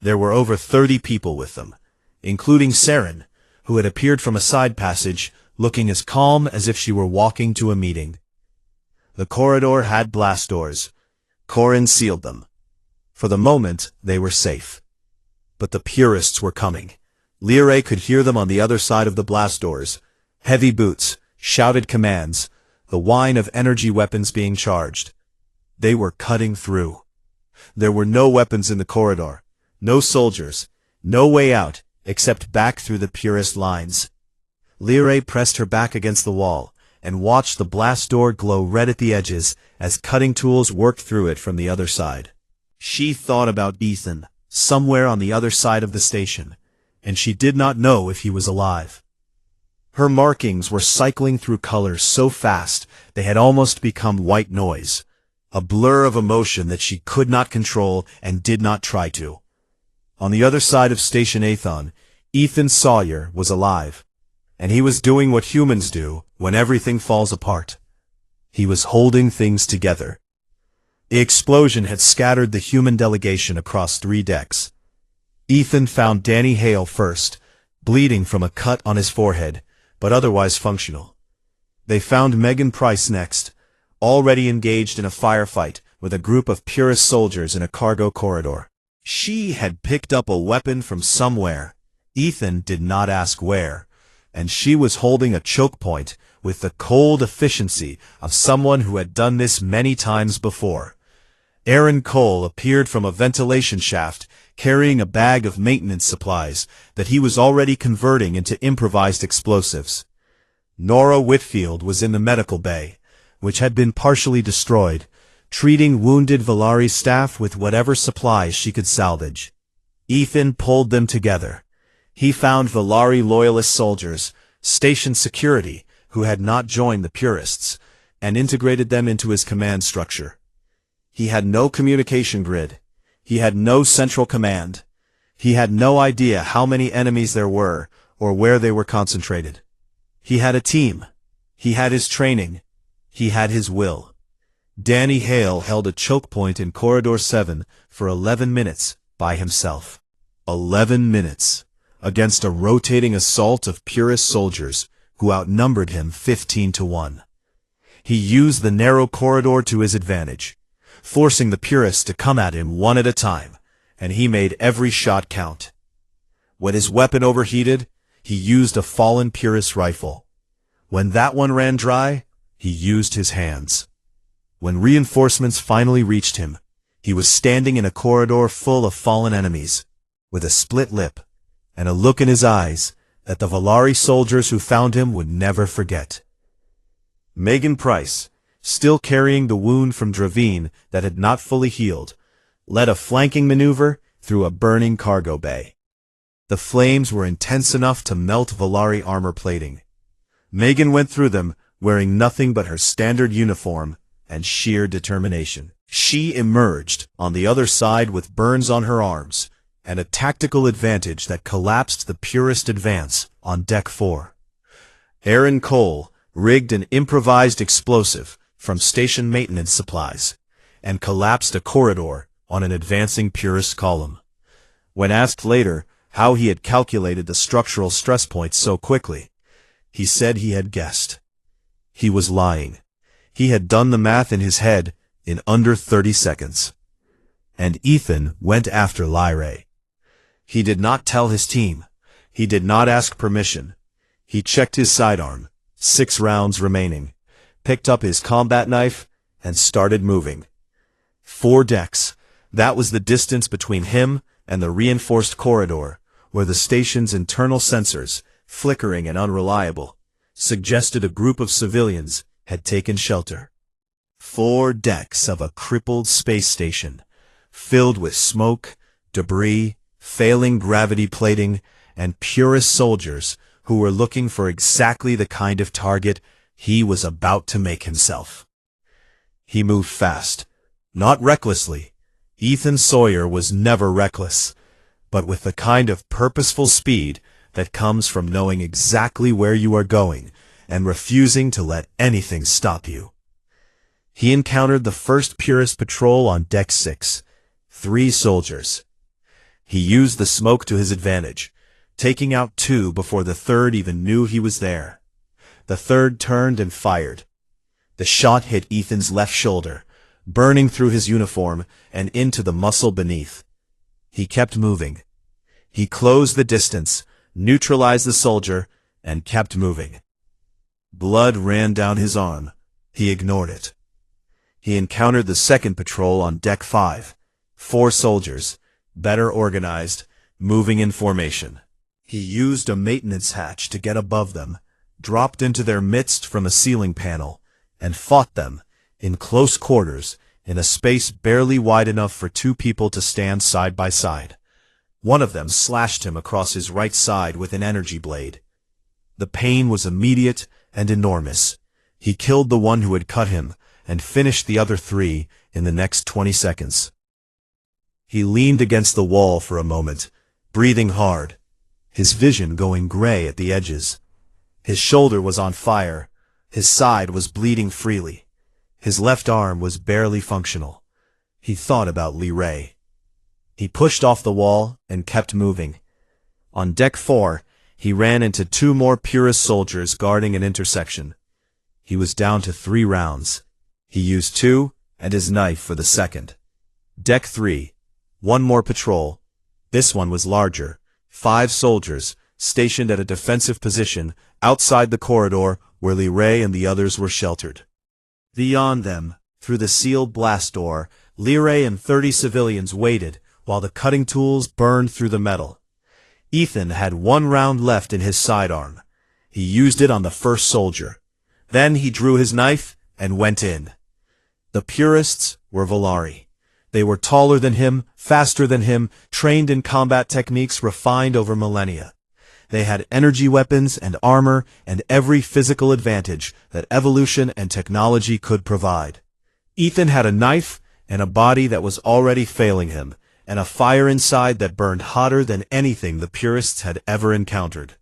there were over 30 people with them, including Saren, who had appeared from a side passage, looking as calm as if she were walking to a meeting. The corridor had blast doors. Corin sealed them. For the moment, they were safe. But the purists were coming. Lyrae could hear them on the other side of the blast doors. Heavy boots, shouted commands, the whine of energy weapons being charged. They were cutting through. There were no weapons in the corridor. No soldiers, no way out, except back through the purest lines. Lyrae pressed her back against the wall, and watched the blast door glow red at the edges as cutting tools worked through it from the other side. She thought about Ethan, somewhere on the other side of the station, and she did not know if he was alive. Her markings were cycling through colors so fast they had almost become white noise, a blur of emotion that she could not control and did not try to. On the other side of Station Athon, Ethan Sawyer was alive, and he was doing what humans do when everything falls apart. He was holding things together. The explosion had scattered the human delegation across 3 decks. Ethan found Danny Hale first, bleeding from a cut on his forehead, but otherwise functional. They found Megan Price next, already engaged in a firefight with a group of purist soldiers in a cargo corridor. She had picked up a weapon from somewhere. Ethan did not ask where, and she was holding a choke point with the cold efficiency of someone who had done this many times before. Aaron Cole appeared from a ventilation shaft, carrying a bag of maintenance supplies that he was already converting into improvised explosives. Nora Whitfield was in the medical bay, which had been partially destroyed, treating wounded Valari staff with whatever supplies she could salvage. Ethan pulled them together. He found Valari loyalist soldiers, station security, who had not joined the Purists, and integrated them into his command structure. He had no communication grid. He had no central command. He had no idea how many enemies there were or where they were concentrated. He had a team. He had his training. He had his will. Danny Hale held a choke point in Corridor 7 for 11 minutes by himself. 11 minutes against a rotating assault of Purist soldiers who outnumbered him 15-1. He used the narrow corridor to his advantage, forcing the Purists to come at him one at a time, and he made every shot count. When his weapon overheated, he used a fallen Purist rifle. When that one ran dry, he used his hands. When reinforcements finally reached him, he was standing in a corridor full of fallen enemies, with a split lip and a look in his eyes that the Valari soldiers who found him would never forget. Megan Price, still carrying the wound from Dravine that had not fully healed, led a flanking maneuver through a burning cargo bay. The flames were intense enough to melt Valari armor plating. Megan went through them wearing nothing but her standard uniform and sheer determination. She emerged on the other side with burns on her arms and a tactical advantage that collapsed the Purist advance on Deck 4. Aaron Cole rigged an improvised explosive from station maintenance supplies and collapsed a corridor on an advancing Purist column. When asked later how he had calculated the structural stress points so quickly, he said he had guessed. He was lying. He had done the math in his head in under 30 seconds. And Ethan went after Lyrae. He did not tell his team. He did not ask permission. He checked his sidearm, 6 rounds remaining, picked up his combat knife, and started moving. 4 decks. That was the distance between him and the reinforced corridor, where the station's internal sensors, flickering and unreliable, suggested a group of civilians had taken shelter. 4 decks of a crippled space station, filled with smoke, debris, failing gravity plating, and Purist soldiers who were looking for exactly the kind of target he was about to make himself. He moved fast, not recklessly. Ethan Sawyer was never reckless, but with the kind of purposeful speed that comes from knowing exactly where you are going and refusing to let anything stop you. He encountered the first Purist patrol on Deck 6, 3 soldiers. He used the smoke to his advantage, taking out 2 before the third even knew he was there. The third turned and fired. The shot hit Ethan's left shoulder, burning through his uniform and into the muscle beneath. He kept moving. He closed the distance, neutralized the soldier, and kept moving. Blood ran down his arm. He ignored it. He encountered the second patrol on Deck 5, 4 soldiers, better organized, moving in formation. He used a maintenance hatch to get above them, dropped into their midst from a ceiling panel, and fought them, in close quarters, in a space barely wide enough for two people to stand side by side. One of them slashed him across his right side with an energy blade. The pain was immediate and enormous. He killed the one who had cut him, and finished the other 3 in the next 20 seconds. He leaned against the wall for a moment, breathing hard, his vision going gray at the edges. His shoulder was on fire, his side was bleeding freely. His left arm was barely functional. He thought about Lee Ray. He pushed off the wall and kept moving. On deck 4, he ran into 2 more Purist soldiers guarding an intersection. He was down to 3 rounds. He used 2 and his knife for the second. Deck 3, 1 more patrol. This one was larger. 5 soldiers, stationed at a defensive position outside the corridor where Lee Ray and the others were sheltered. Beyond them, through the sealed blast door, Lee Ray and 30 civilians waited while the cutting tools burned through the metal. Ethan had 1 round left in his sidearm. He used it on the first soldier. Then he drew his knife and went in. The Purists were Volari. They were taller than him, faster than him, trained in combat techniques refined over millennia. They had energy weapons and armor and every physical advantage that evolution and technology could provide. Ethan had a knife and a body that was already failing him, and a fire inside that burned hotter than anything the Purists had ever encountered.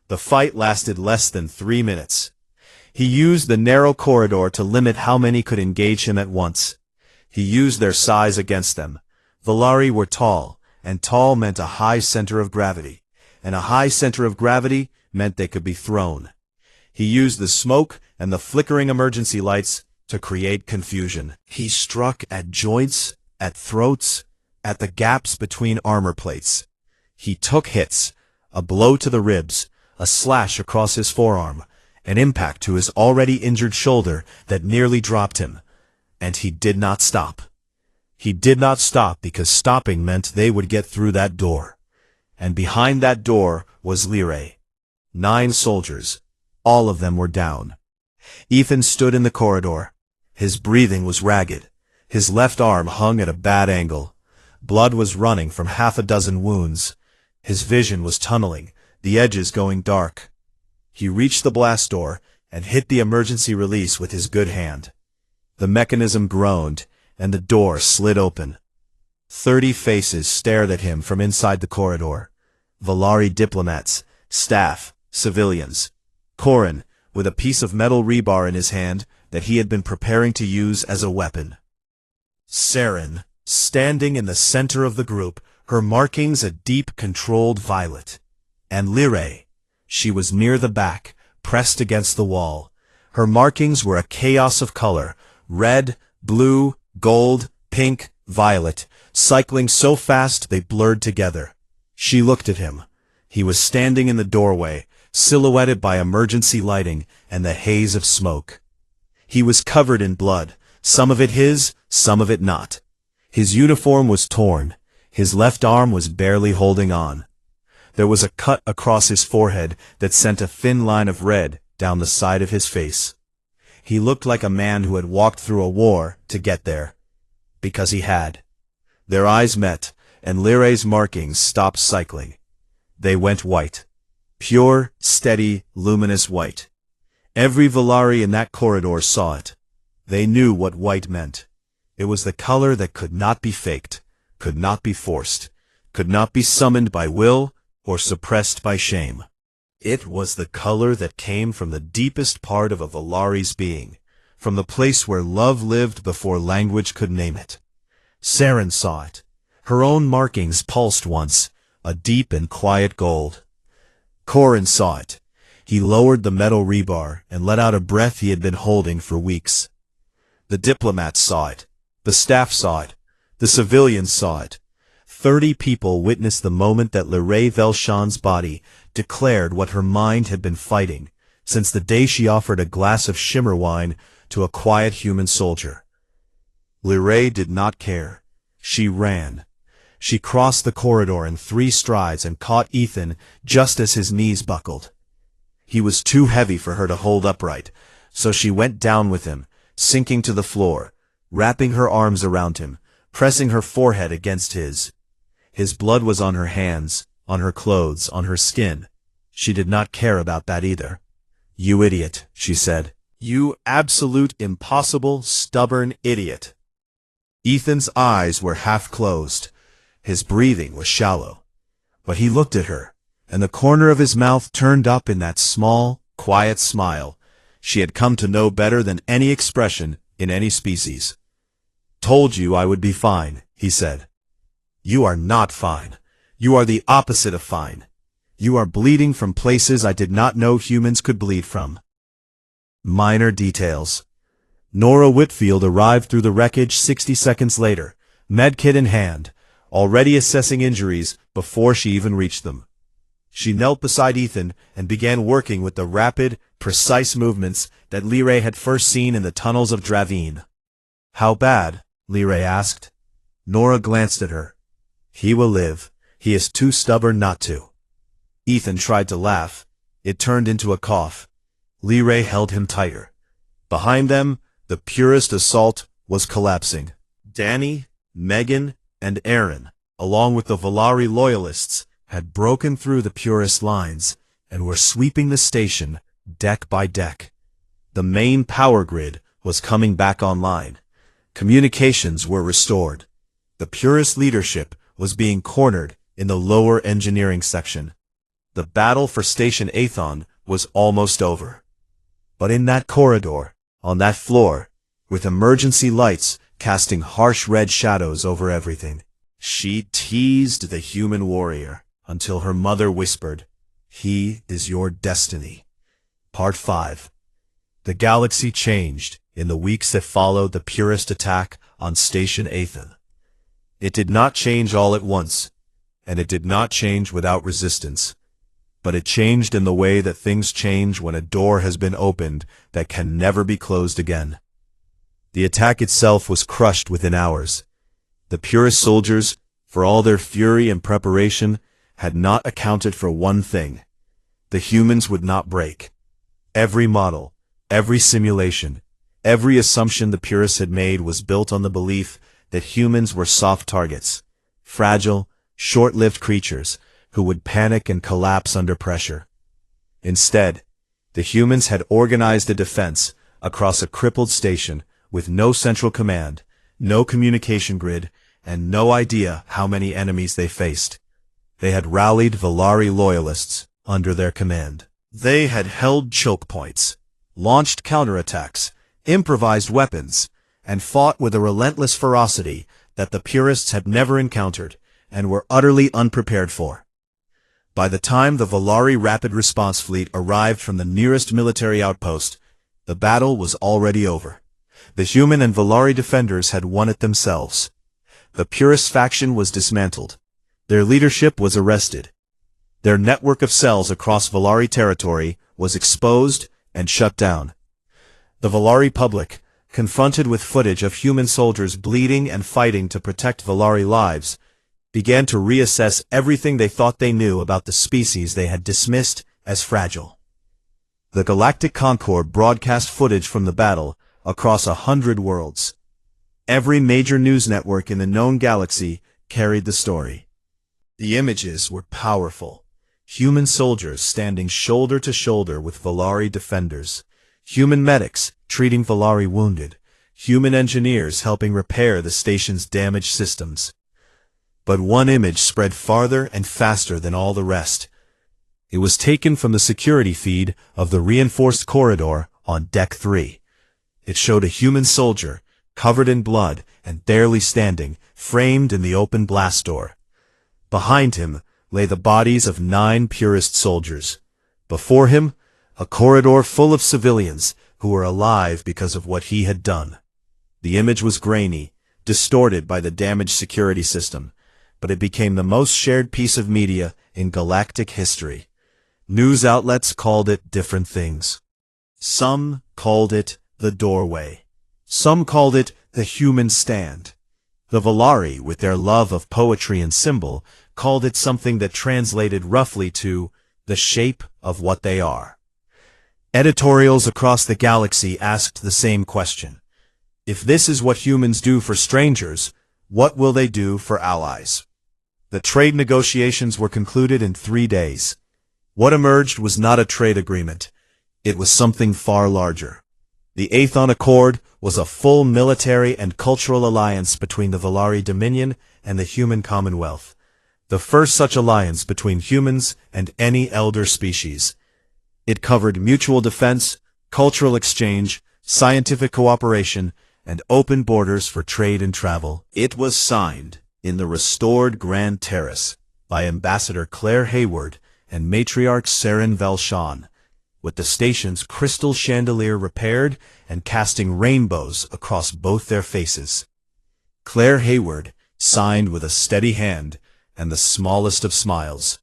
The fight lasted less than 3 minutes. He used the narrow corridor to limit how many could engage him at once. He used their size against them. Volari were tall, and tall meant a high center of gravity, and a high center of gravity meant they could be thrown. He used the smoke and the flickering emergency lights to create confusion. He struck at joints, at throats, at the gaps between armor plates. He took hits, a blow to the ribs, a slash across his forearm, an impact to his already injured shoulder that nearly dropped him. And he did not stop. He did not stop because stopping meant they would get through that door. And behind that door was Lee Ray. 9 soldiers. All of them were down. Ethan stood in the corridor. His breathing was ragged. His left arm hung at a bad angle. Blood was running from 6 wounds. His vision was tunneling, the edges going dark. He reached the blast door and hit the emergency release with his good hand. The mechanism groaned, and the door slid open. 30 faces stared at him from inside the corridor. Volari diplomats, staff, civilians. Corin, with a piece of metal rebar in his hand that he had been preparing to use as a weapon. Saren, standing in the center of the group, her markings a deep, controlled violet. And Lee Ray. She was near the back, pressed against the wall. Her markings were a chaos of color, red, blue, gold, pink, violet, cycling so fast they blurred together. She looked at him. He was standing in the doorway, silhouetted by emergency lighting and the haze of smoke. He was covered in blood, some of it his, some of it not. His uniform was torn. His left arm was barely holding on. There was a cut across his forehead that sent a thin line of red down the side of his face. He looked like a man who had walked through a war to get there. Because he had. Their eyes met, and Lee Ray's markings stopped cycling. They went white. Pure, steady, luminous white. Every Volari in that corridor saw it. They knew what white meant. It was the color that could not be faked, could not be forced, could not be summoned by will or suppressed by shame. It was the color that came from the deepest part of a Volari's being, from the place where love lived before language could name it. Saren saw it. Her own markings pulsed once, a deep and quiet gold. Corin saw it. He lowered the metal rebar and let out a breath he had been holding for weeks. The diplomats saw it. The staff saw it. The civilians saw it. 30 people witnessed the moment that Lee Ray Velshan's body declared what her mind had been fighting since the day she offered a glass of shimmer wine to a quiet human soldier. Lee Ray did not care. She ran. She crossed the corridor in 3 strides and caught Ethan just as his knees buckled. He was too heavy for her to hold upright, so she went down with him, sinking to the floor, wrapping her arms around him, pressing her forehead against his. His blood was on her hands, on her clothes, on her skin. She did not care about that either. "You idiot," she said. "You absolute impossible, stubborn idiot." Ethan's eyes were half closed. His breathing was shallow. But he looked at her, and the corner of his mouth turned up in that small, quiet smile she had come to know better than any expression in any species. "Told you I would be fine," he said. "You are not fine. You are the opposite of fine. You are bleeding from places I did not know humans could bleed from." Minor details. Nora Whitfield arrived through the wreckage 60 seconds later, medkit in hand, already assessing injuries before she even reached them. She knelt beside Ethan and began working with the rapid, precise movements that Lyrae had first seen in the tunnels of Dravine. "How bad?" Lyrae asked. Nora glanced at her. "He will live. He is too stubborn not to." Ethan tried to laugh. It turned into a cough. Lyrae held him tighter. Behind them, the purest assault was collapsing. Danny, Megan, and Aaron, along with the Valari loyalists, had broken through the purist lines and were sweeping the station deck by deck. The main power grid was coming back online. Communications were restored. The purist leadership was being cornered in the lower engineering section. The battle for Station Athon was almost over. But in that corridor, on that floor, with emergency lights casting harsh red shadows over everything, she teased the human warrior until her mother whispered, "He is your destiny." Part 5. The galaxy changed in the weeks that followed the purist attack on Station Athon. It did not change all at once, and it did not change without resistance. But it changed in the way that things change when a door has been opened that can never be closed again. The attack itself was crushed within hours. The purist soldiers, for all their fury and preparation, had not accounted for one thing. The humans would not break. Every model, every simulation, every assumption the purists had made was built on the belief that humans were soft targets, fragile, short-lived creatures who would panic and collapse under pressure. Instead, the humans had organized a defense across a crippled station with no central command, no communication grid, and no idea how many enemies they faced. They had rallied Valari loyalists under their command. They had held choke points, launched counterattacks, improvised weapons, and fought with a relentless ferocity that the purists had never encountered and were utterly unprepared for. By the time the Valari Rapid Response Fleet arrived from the nearest military outpost, the battle was already over. The human and Valari defenders had won it themselves. The purist faction was dismantled. Their leadership was arrested. Their network of cells across Valari territory was exposed and shut down. The Valari public, confronted with footage of human soldiers bleeding and fighting to protect Valari lives, began to reassess everything they thought they knew about the species they had dismissed as fragile. The Galactic Concord broadcast footage from the battle across 100 worlds. Every major news network in the known galaxy carried the story. The images were powerful. Human soldiers standing shoulder to shoulder with Valari defenders. Human medics treating Valari wounded. Human engineers helping repair the station's damaged systems. But one image spread farther and faster than all the rest. It was taken from the security feed of the reinforced corridor on Deck 3. It showed a human soldier, covered in blood and barely standing, framed in the open blast door. Behind him lay the bodies of 9 purist soldiers. Before him, a corridor full of civilians who were alive because of what he had done. The image was grainy, distorted by the damaged security system, but it became the most shared piece of media in galactic history. News outlets called it different things. Some called it the doorway. Some called it the human stand. The Volari, with their love of poetry and symbol, called it something that translated roughly to the shape of what they are. Editorials across the galaxy asked the same question. If this is what humans do for strangers, what will they do for allies? The trade negotiations were concluded in 3 days. What emerged was not a trade agreement. It was something far larger. The Aethon Accord was a full military and cultural alliance between the Volari Dominion and the human Commonwealth, the first such alliance between humans and any elder species. It covered mutual defense, cultural exchange, scientific cooperation, and open borders for trade and travel. It was signed in the restored Grand Terrace by Ambassador Claire Hayward and Matriarch Saren Velshawn, with the station's crystal chandelier repaired and casting rainbows across both their faces. Claire Hayward signed with a steady hand and the smallest of smiles.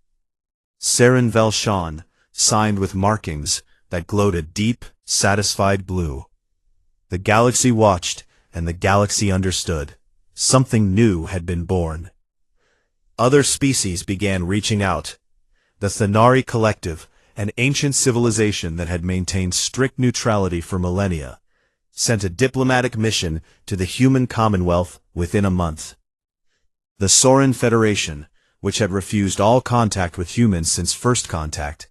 Saren Velshawn signed with markings that glowed a deep, satisfied blue. The galaxy watched, and the galaxy understood. Something new had been born. Other species began reaching out. The Thanari Collective, an ancient civilization that had maintained strict neutrality for millennia, sent a diplomatic mission to the human Commonwealth within a month. The Sorin Federation, which had refused all contact with humans since first contact,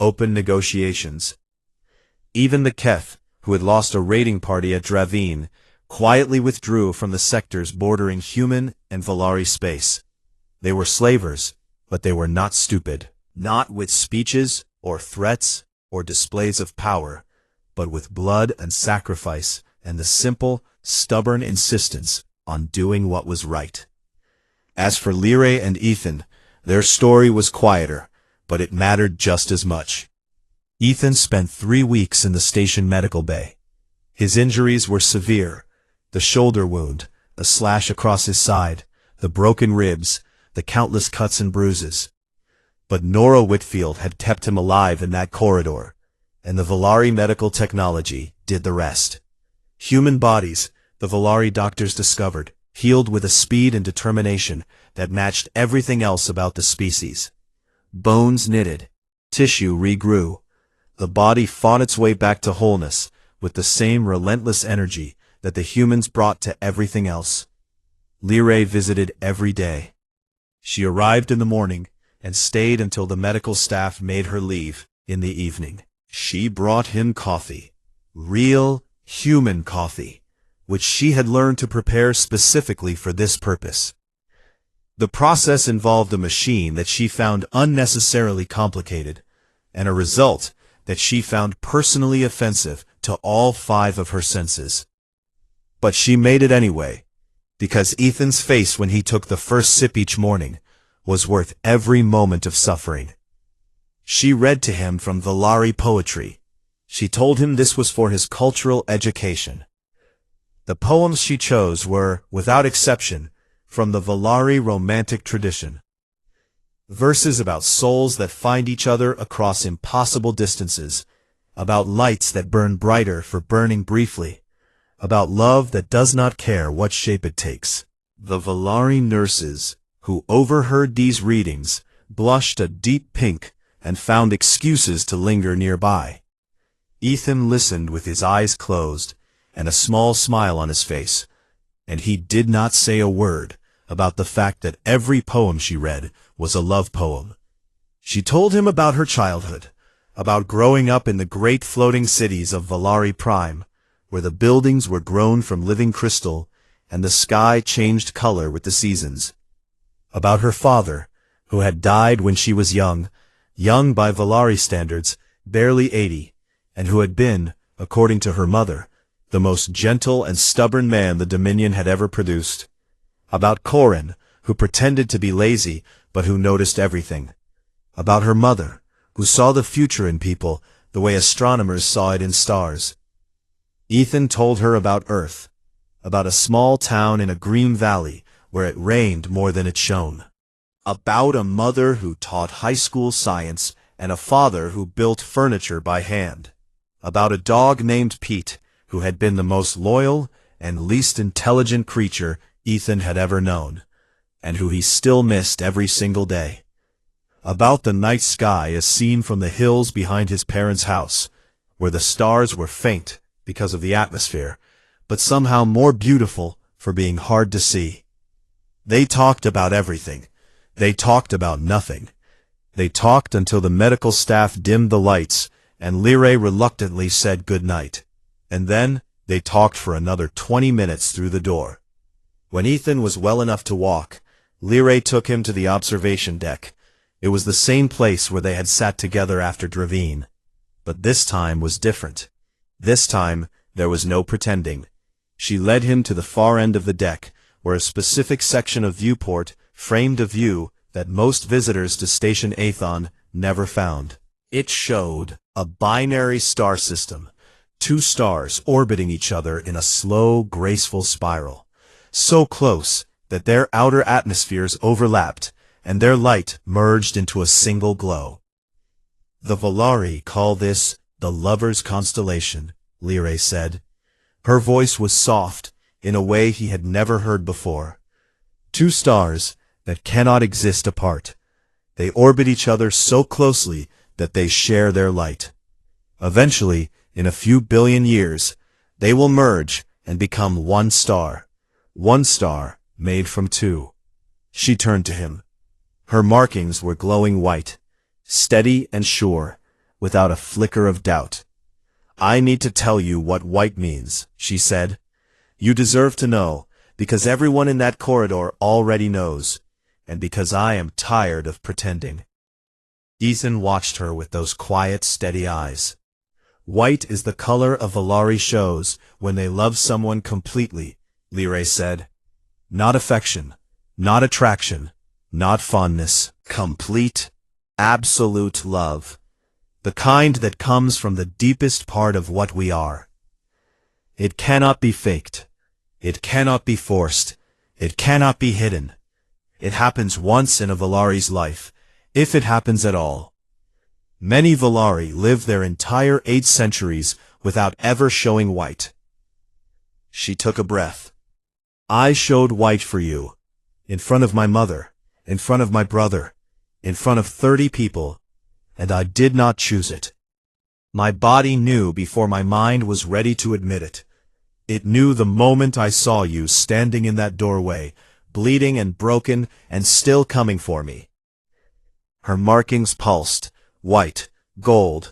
opened negotiations. Even the Keth, who had lost a raiding party at Dravine, quietly withdrew from the sectors bordering human and Volari space. They were slavers, but they were not stupid. Not with speeches or threats or displays of power, but with blood and sacrifice and the simple, stubborn insistence on doing what was right. As for Lyrae and Ethan, their story was quieter, but it mattered just as much. Ethan spent 3 weeks in the station medical bay. His injuries were severe: the shoulder wound, the slash across his side, the broken ribs, the countless cuts and bruises. But Nora Whitfield had kept him alive in that corridor, and the Volari medical technology did the rest. Human bodies, the Volari doctors discovered, healed with a speed and determination that matched everything else about the species. Bones knitted, tissue regrew. The body fought its way back to wholeness with the same relentless energy that the humans brought to everything else. Lyrae visited every day. She arrived in the morning and stayed until the medical staff made her leave in the evening. She brought him coffee, real human coffee, which she had learned to prepare specifically for this purpose. The process involved a machine that she found unnecessarily complicated, and a result that she found personally offensive to all 5 of her senses. But she made it anyway, because Ethan's face when he took the first sip each morning was worth every moment of suffering. She read to him from Volari poetry. She told him this was for his cultural education. The poems she chose were, without exception, from the Volari romantic tradition. Verses about souls that find each other across impossible distances, about lights that burn brighter for burning briefly, about love that does not care what shape it takes. The Volari nurses, who overheard these readings, blushed a deep pink and found excuses to linger nearby. Ethan listened with his eyes closed and a small smile on his face, and he did not say a word about the fact that every poem she read was a love poem. She told him about her childhood, about growing up in the great floating cities of Volari Prime, where the buildings were grown from living crystal and the sky changed color with the seasons. About her father, who had died when she was young by Volari standards, barely 80, and who had been, according to her mother, the most gentle and stubborn man the Dominion had ever produced. About Corin, who pretended to be lazy but who noticed everything. About her mother, who saw the future in people the way astronomers saw it in stars. Ethan told her about Earth, about a small town in a green valley where it rained more than it shone. About a mother who taught high school science and a father who built furniture by hand. About a dog named Pete, who had been the most loyal and least intelligent creature Ethan had ever known, and who he still missed every single day. About the night sky as seen from the hills behind his parents' house, where the stars were faint because of the atmosphere, but somehow more beautiful for being hard to see. They talked about everything. They talked about nothing. They talked until the medical staff dimmed the lights, and Lyrae reluctantly said good night. And then they talked for another 20 minutes through the door. When Ethan was well enough to walk, Lyrae took him to the observation deck. It was the same place where they had sat together after Dravine. But this time was different. This time, there was no pretending. She led him to the far end of the deck, where a specific section of viewport framed a view that most visitors to Station Aethon never found. It showed a binary star system, 2 stars orbiting each other in a slow, graceful spiral, so close that their outer atmospheres overlapped, and their light merged into a single glow. The Volari call this the Lover's Constellation, Lyrae said. Her voice was soft, in a way he had never heard before. 2 stars that cannot exist apart. They orbit each other so closely that they share their light. Eventually, in a few billion years, they will merge and become 1 star. 1 star made from 2. She turned to him. Her markings were glowing white, steady and sure, without a flicker of doubt. I need to tell you what white means, she said. You deserve to know, because everyone in that corridor already knows, and because I am tired of pretending. Ethan watched her with those quiet, steady eyes. White is the color of Volari shows when they love someone completely, Lyrae said. Not affection, not attraction, not fondness. Complete, absolute love. The kind that comes from the deepest part of what we are. It cannot be faked. It cannot be forced. It cannot be hidden. It happens once in a Volari's life, if it happens at all. Many Volari live their entire 8 centuries without ever showing white. She took a breath. I showed white for you, in front of my mother, in front of my brother, in front of 30 people, and I did not choose it. My body knew before my mind was ready to admit it. It knew the moment I saw you standing in that doorway, bleeding and broken and still coming for me. Her markings pulsed, white, gold,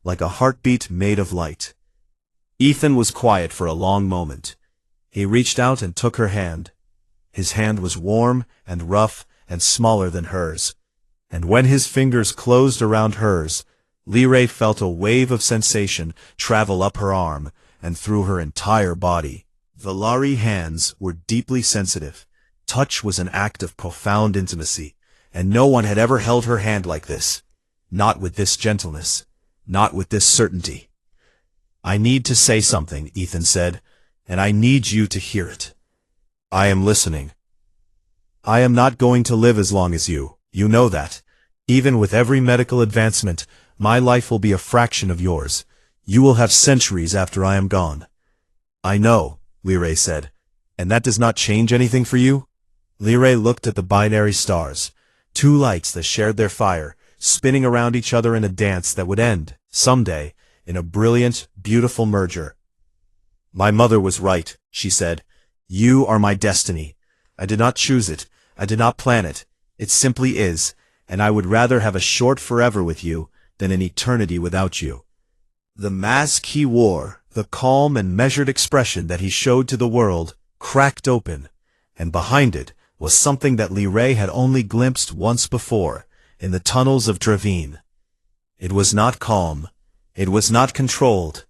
like a heartbeat made of light. Ethan was quiet for a long moment. He reached out and took her hand. His hand was warm and rough and smaller than hers. And when his fingers closed around hers, Lyrae felt a wave of sensation travel up her arm and through her entire body. Volari hands were deeply sensitive. Touch was an act of profound intimacy, and no one had ever held her hand like this. Not with this gentleness. Not with this certainty. I need to say something, Ethan said, and I need you to hear it. I am listening. I am not going to live as long as you. You know that. Even with every medical advancement, my life will be a fraction of yours. You will have centuries after I am gone. I know, Lyrae said. And that does not change anything for you? Lyrae looked at the binary stars, 2 lights that shared their fire, spinning around each other in a dance that would end, someday, in a brilliant, beautiful merger. My mother was right, she said. You are my destiny. I did not choose it. I did not plan it. It simply is, and I would rather have a short forever with you than an eternity without you. The mask he wore, the calm and measured expression that he showed to the world, cracked open, and behind it was something that Lyrae had only glimpsed once before, in the tunnels of Dravine. It was not calm. It was not controlled.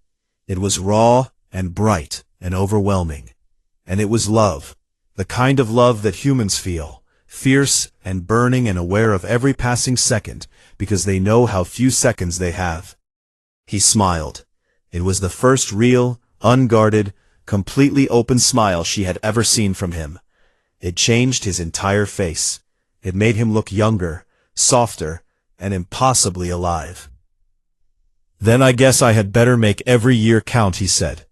It was raw and bright and overwhelming. And it was love, the kind of love that humans feel, fierce and burning and aware of every passing second, because they know how few seconds they have. He smiled. It was the first real, unguarded, completely open smile she had ever seen from him. It changed his entire face. It made him look younger, softer, and impossibly alive. Then I guess I had better make every year count, he said.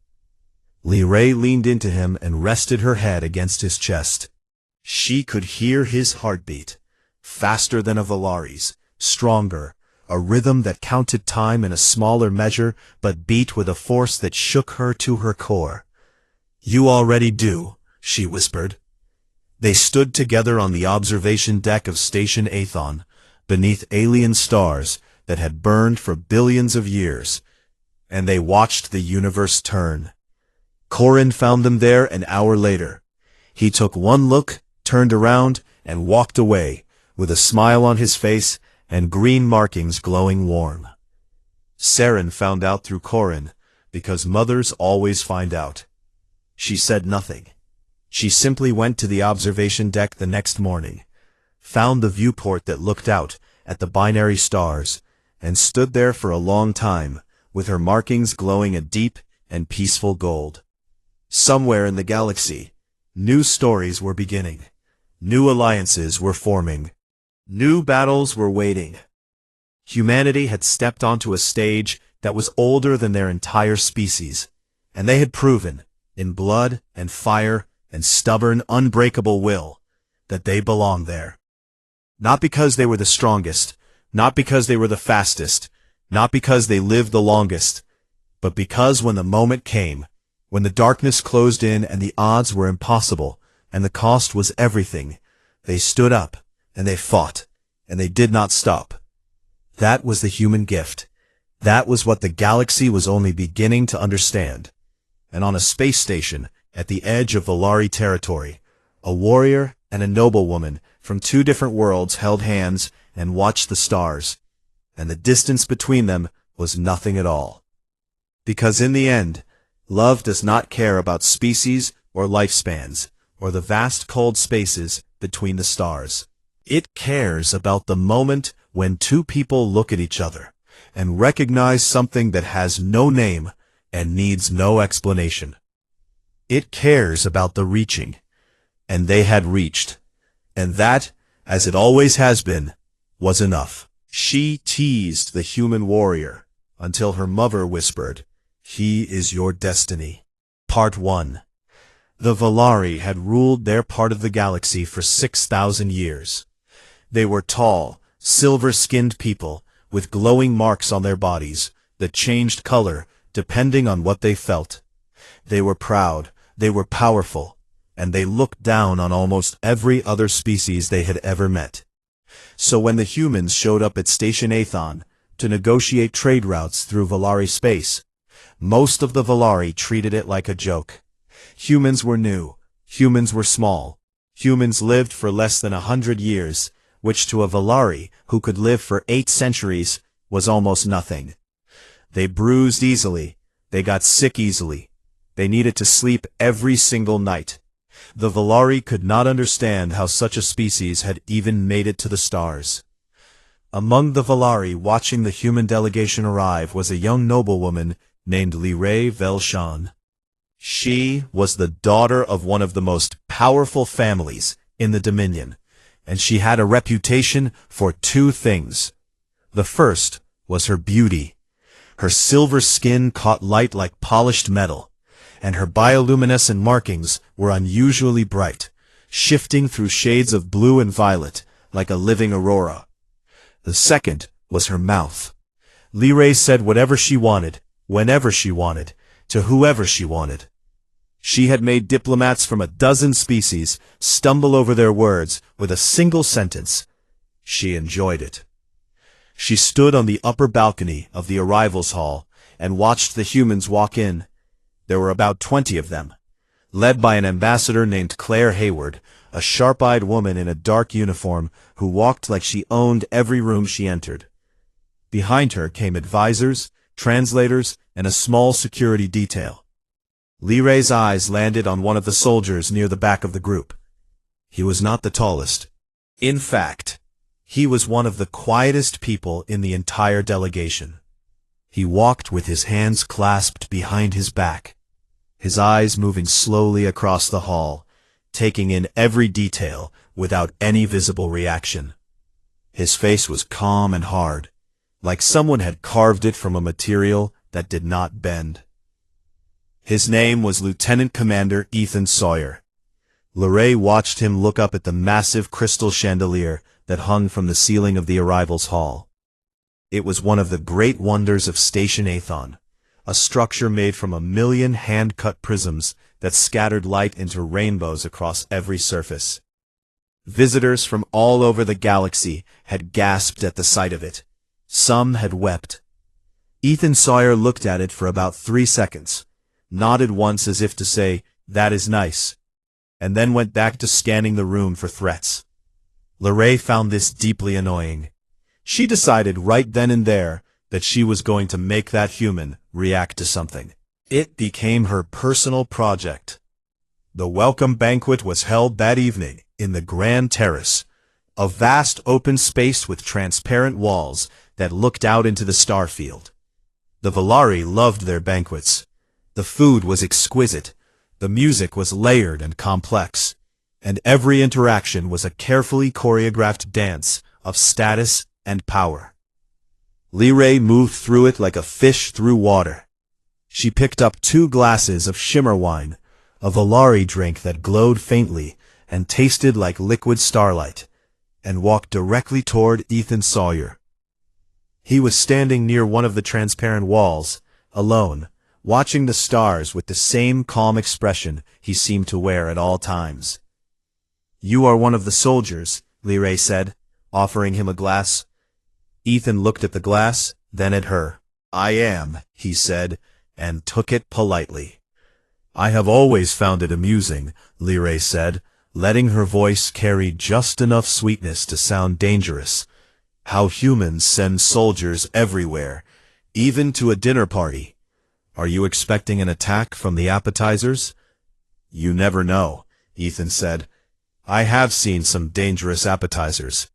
Lee Ray leaned into him and rested her head against his chest. She could hear his heartbeat, faster than a Valari's, stronger, a rhythm that counted time in a smaller measure but beat with a force that shook her to her core. "You already do," she whispered. They stood together on the observation deck of Station Athon, beneath alien stars that had burned for billions of years, and they watched the universe turn. Corin found them there an hour later. He took one look, turned around, and walked away, with a smile on his face and green markings glowing warm. Saren found out through Corin, because mothers always find out. She said nothing. She simply went to the observation deck the next morning, found the viewport that looked out at the binary stars, and stood there for a long time, with her markings glowing a deep and peaceful gold. Somewhere in the galaxy, new stories were beginning. New alliances were forming. New battles were waiting. Humanity had stepped onto a stage that was older than their entire species, and they had proven, in blood and fire and stubborn, unbreakable will, that they belonged there. Not because they were the strongest, not because they were the fastest, not because they lived the longest, but because when the moment came, when the darkness closed in and the odds were impossible, and the cost was everything, they stood up, and they fought, and they did not stop. That was the human gift. That was what the galaxy was only beginning to understand. And on a space station, at the edge of Valari territory, a warrior and a noblewoman from two different worlds held hands and watched the stars, and the distance between them was nothing at all. Because in the end, love does not care about species or lifespans, or the vast cold spaces between the stars. It cares about the moment when two people look at each other and recognize something that has no name and needs no explanation. It cares about the reaching, and they had reached, and that, as it always has been, was enough. She teased the human warrior until her mother whispered, "He is your destiny." Part 1. The Valari had ruled their part of the galaxy for 6,000 years. They were tall, silver-skinned people with glowing marks on their bodies that changed color depending on what they felt. They were proud, they were powerful, and they looked down on almost every other species they had ever met. So when the humans showed up at Station Athon to negotiate trade routes through Valari space, most of the Valari treated it like a joke. Humans were new, humans were small, humans lived for less than 100 years, which to a Valari who could live for 8 centuries was almost nothing. They bruised easily, they got sick easily, they needed to sleep every single night. The Valari could not understand how such a species had even made it to the stars. Among the Valari watching the human delegation arrive was a young noblewoman named Liray Velshan. She was the daughter of one of the most powerful families in the Dominion, and she had a reputation for 2 things. The first was her beauty. Her silver skin caught light like polished metal, and her bioluminescent markings were unusually bright, shifting through shades of blue and violet like a living aurora. The second was her mouth. Liray said whatever she wanted, whenever she wanted, to whoever she wanted. She had made diplomats from a dozen species stumble over their words with a single sentence. She enjoyed it. She stood on the upper balcony of the arrivals hall and watched the humans walk in. There were about 20 of them, led by an ambassador named Claire Hayward, a sharp-eyed woman in a dark uniform who walked like she owned every room she entered. Behind her came advisors, translators, and a small security detail. Liray's eyes landed on one of the soldiers near the back of the group. He was not the tallest. In fact, he was one of the quietest people in the entire delegation. He walked with his hands clasped behind his back, his eyes moving slowly across the hall, taking in every detail without any visible reaction. His face was calm and hard, like someone had carved it from a material that did not bend. His name was Lieutenant Commander Ethan Sawyer. Lorray watched him look up at the massive crystal chandelier that hung from the ceiling of the arrivals hall. It was one of the great wonders of Station Athon, a structure made from 1,000,000 hand-cut prisms that scattered light into rainbows across every surface. Visitors from all over the galaxy had gasped at the sight of it. Some had wept. Ethan Sawyer looked at it for about 3 seconds, nodded once as if to say, "That is nice," and then went back to scanning the room for threats. Lorray found this deeply annoying. She decided right then and there that she was going to make that human react to something. It became her personal project. The welcome banquet was held that evening in the Grand Terrace, a vast open space with transparent walls that looked out into the starfield. The Volari loved their banquets. The food was exquisite, the music was layered and complex, and every interaction was a carefully choreographed dance of status and power. Lorray moved through it like a fish through water. She picked up 2 glasses of shimmer wine, a Volari drink that glowed faintly and tasted like liquid starlight, and walked directly toward Ethan Sawyer. He was standing near one of the transparent walls, alone, watching the stars with the same calm expression he seemed to wear at all times. "You are one of the soldiers," Lorray said, offering him a glass. Ethan looked at the glass, then at her. "I am," he said, and took it politely. "I have always found it amusing," Lorray said, letting her voice carry just enough sweetness to sound dangerous. "How humans send soldiers everywhere, even to a dinner party. Are you expecting an attack from the appetizers?" "You never know," Ethan said. "I have seen some dangerous appetizers."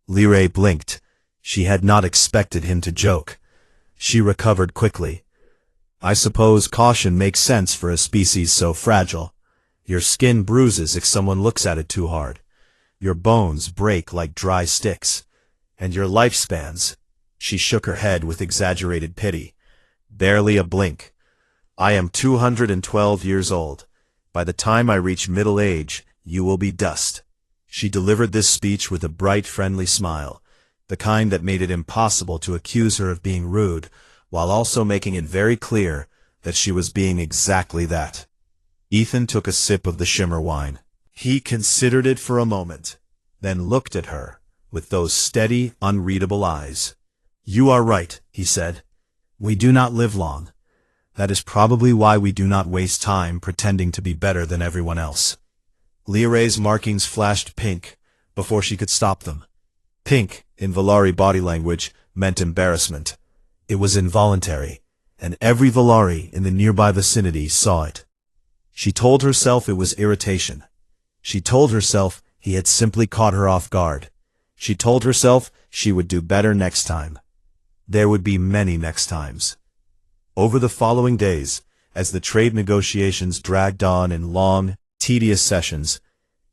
Lorray blinked. She had not expected him to joke. She recovered quickly. "I suppose caution makes sense for a species so fragile. Your skin bruises if someone looks at it too hard. Your bones break like dry sticks. And your lifespans," she shook her head with exaggerated pity, "barely a blink. I am 212 years old. By the time I reach middle age, you will be dust." She delivered this speech with a bright, friendly smile, the kind that made it impossible to accuse her of being rude, while also making it very clear that she was being exactly that. Ethan took a sip of the shimmer wine. He considered it for a moment, then looked at her with those steady, unreadable eyes. "You are right," he said. "We do not live long. That is probably why we do not waste time pretending to be better than everyone else." Lorray's markings flashed pink before she could stop them. Pink, in Volari body language, meant embarrassment. It was involuntary, and every Volari in the nearby vicinity saw it. She told herself it was irritation. She told herself he had simply caught her off guard. She told herself she would do better next time. There would be many next times. Over the following days, as the trade negotiations dragged on in long, tedious sessions,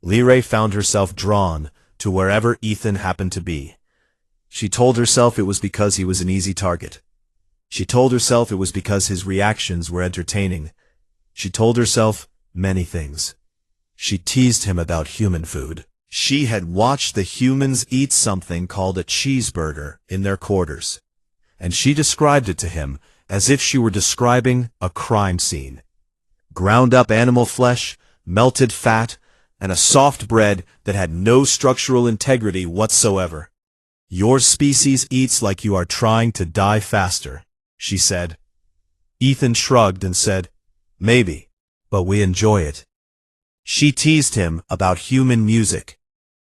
Lorray found herself drawn to wherever Ethan happened to be. She told herself it was because he was an easy target. She told herself it was because his reactions were entertaining. She told herself many things. She teased him about human food. She had watched the humans eat something called a cheeseburger in their quarters, and she described it to him as if she were describing a crime scene. Ground-up animal flesh, melted fat, and a soft bread that had no structural integrity whatsoever. "Your species eats like you are trying to die faster," she said. Ethan shrugged and said, "Maybe, but we enjoy it." She teased him about human music.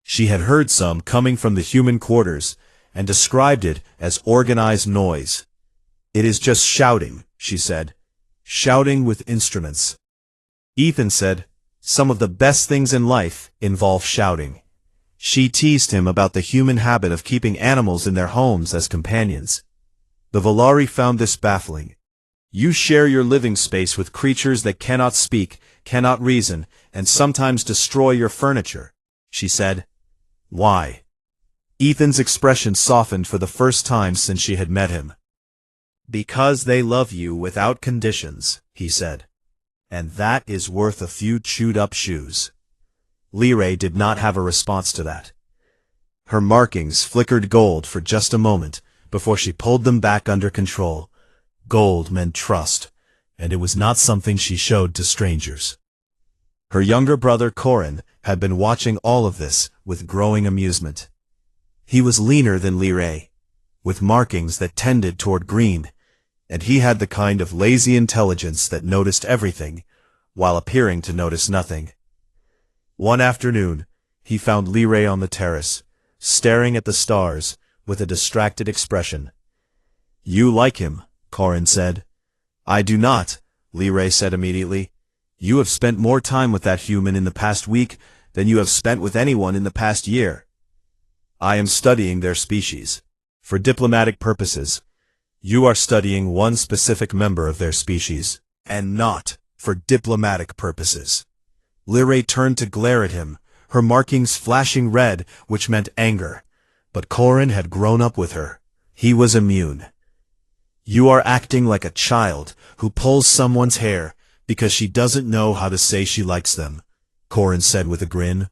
She had heard some coming from the human quarters and described it as organized noise. "It is just shouting," she said. "Shouting with instruments." Ethan said, "Some of the best things in life involve shouting." She teased him about the human habit of keeping animals in their homes as companions. The Volari found this baffling. "You share your living space with creatures that cannot speak, cannot reason, and sometimes destroy your furniture," she said. "Why?" Ethan's expression softened for the first time since she had met him. "Because they love you without conditions," he said. And that is worth a few chewed-up shoes. Liray did not have a response to that. Her markings flickered gold for just a moment before she pulled them back under control. Gold meant trust, and it was not something she showed to strangers. Her younger brother Corin had been watching all of this with growing amusement. He was leaner than Liray, with markings that tended toward green, and he had the kind of lazy intelligence that noticed everything, while appearing to notice nothing. One afternoon, he found Liray on the terrace, staring at the stars with a distracted expression. "You like him," Corin said. "I do not," Liray said immediately. "You have spent more time with that human in the past week than you have spent with anyone in the past year." "I am studying their species. For diplomatic purposes. You are studying one specific member of their species, and not for diplomatic purposes." Liray turned to glare at him, her markings flashing red, which meant anger. But Corin had grown up with her. He was immune. "You are acting like a child who pulls someone's hair because she doesn't know how to say she likes them," Corin said with a grin.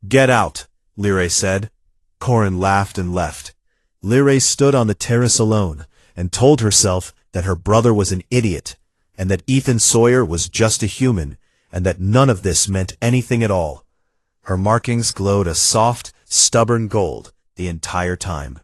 "Get out," Liray said. Corin laughed and left. Liray stood on the terrace alone and told herself that her brother was an idiot, and that Ethan Sawyer was just a human, and that none of this meant anything at all. Her markings glowed a soft, stubborn gold the entire time.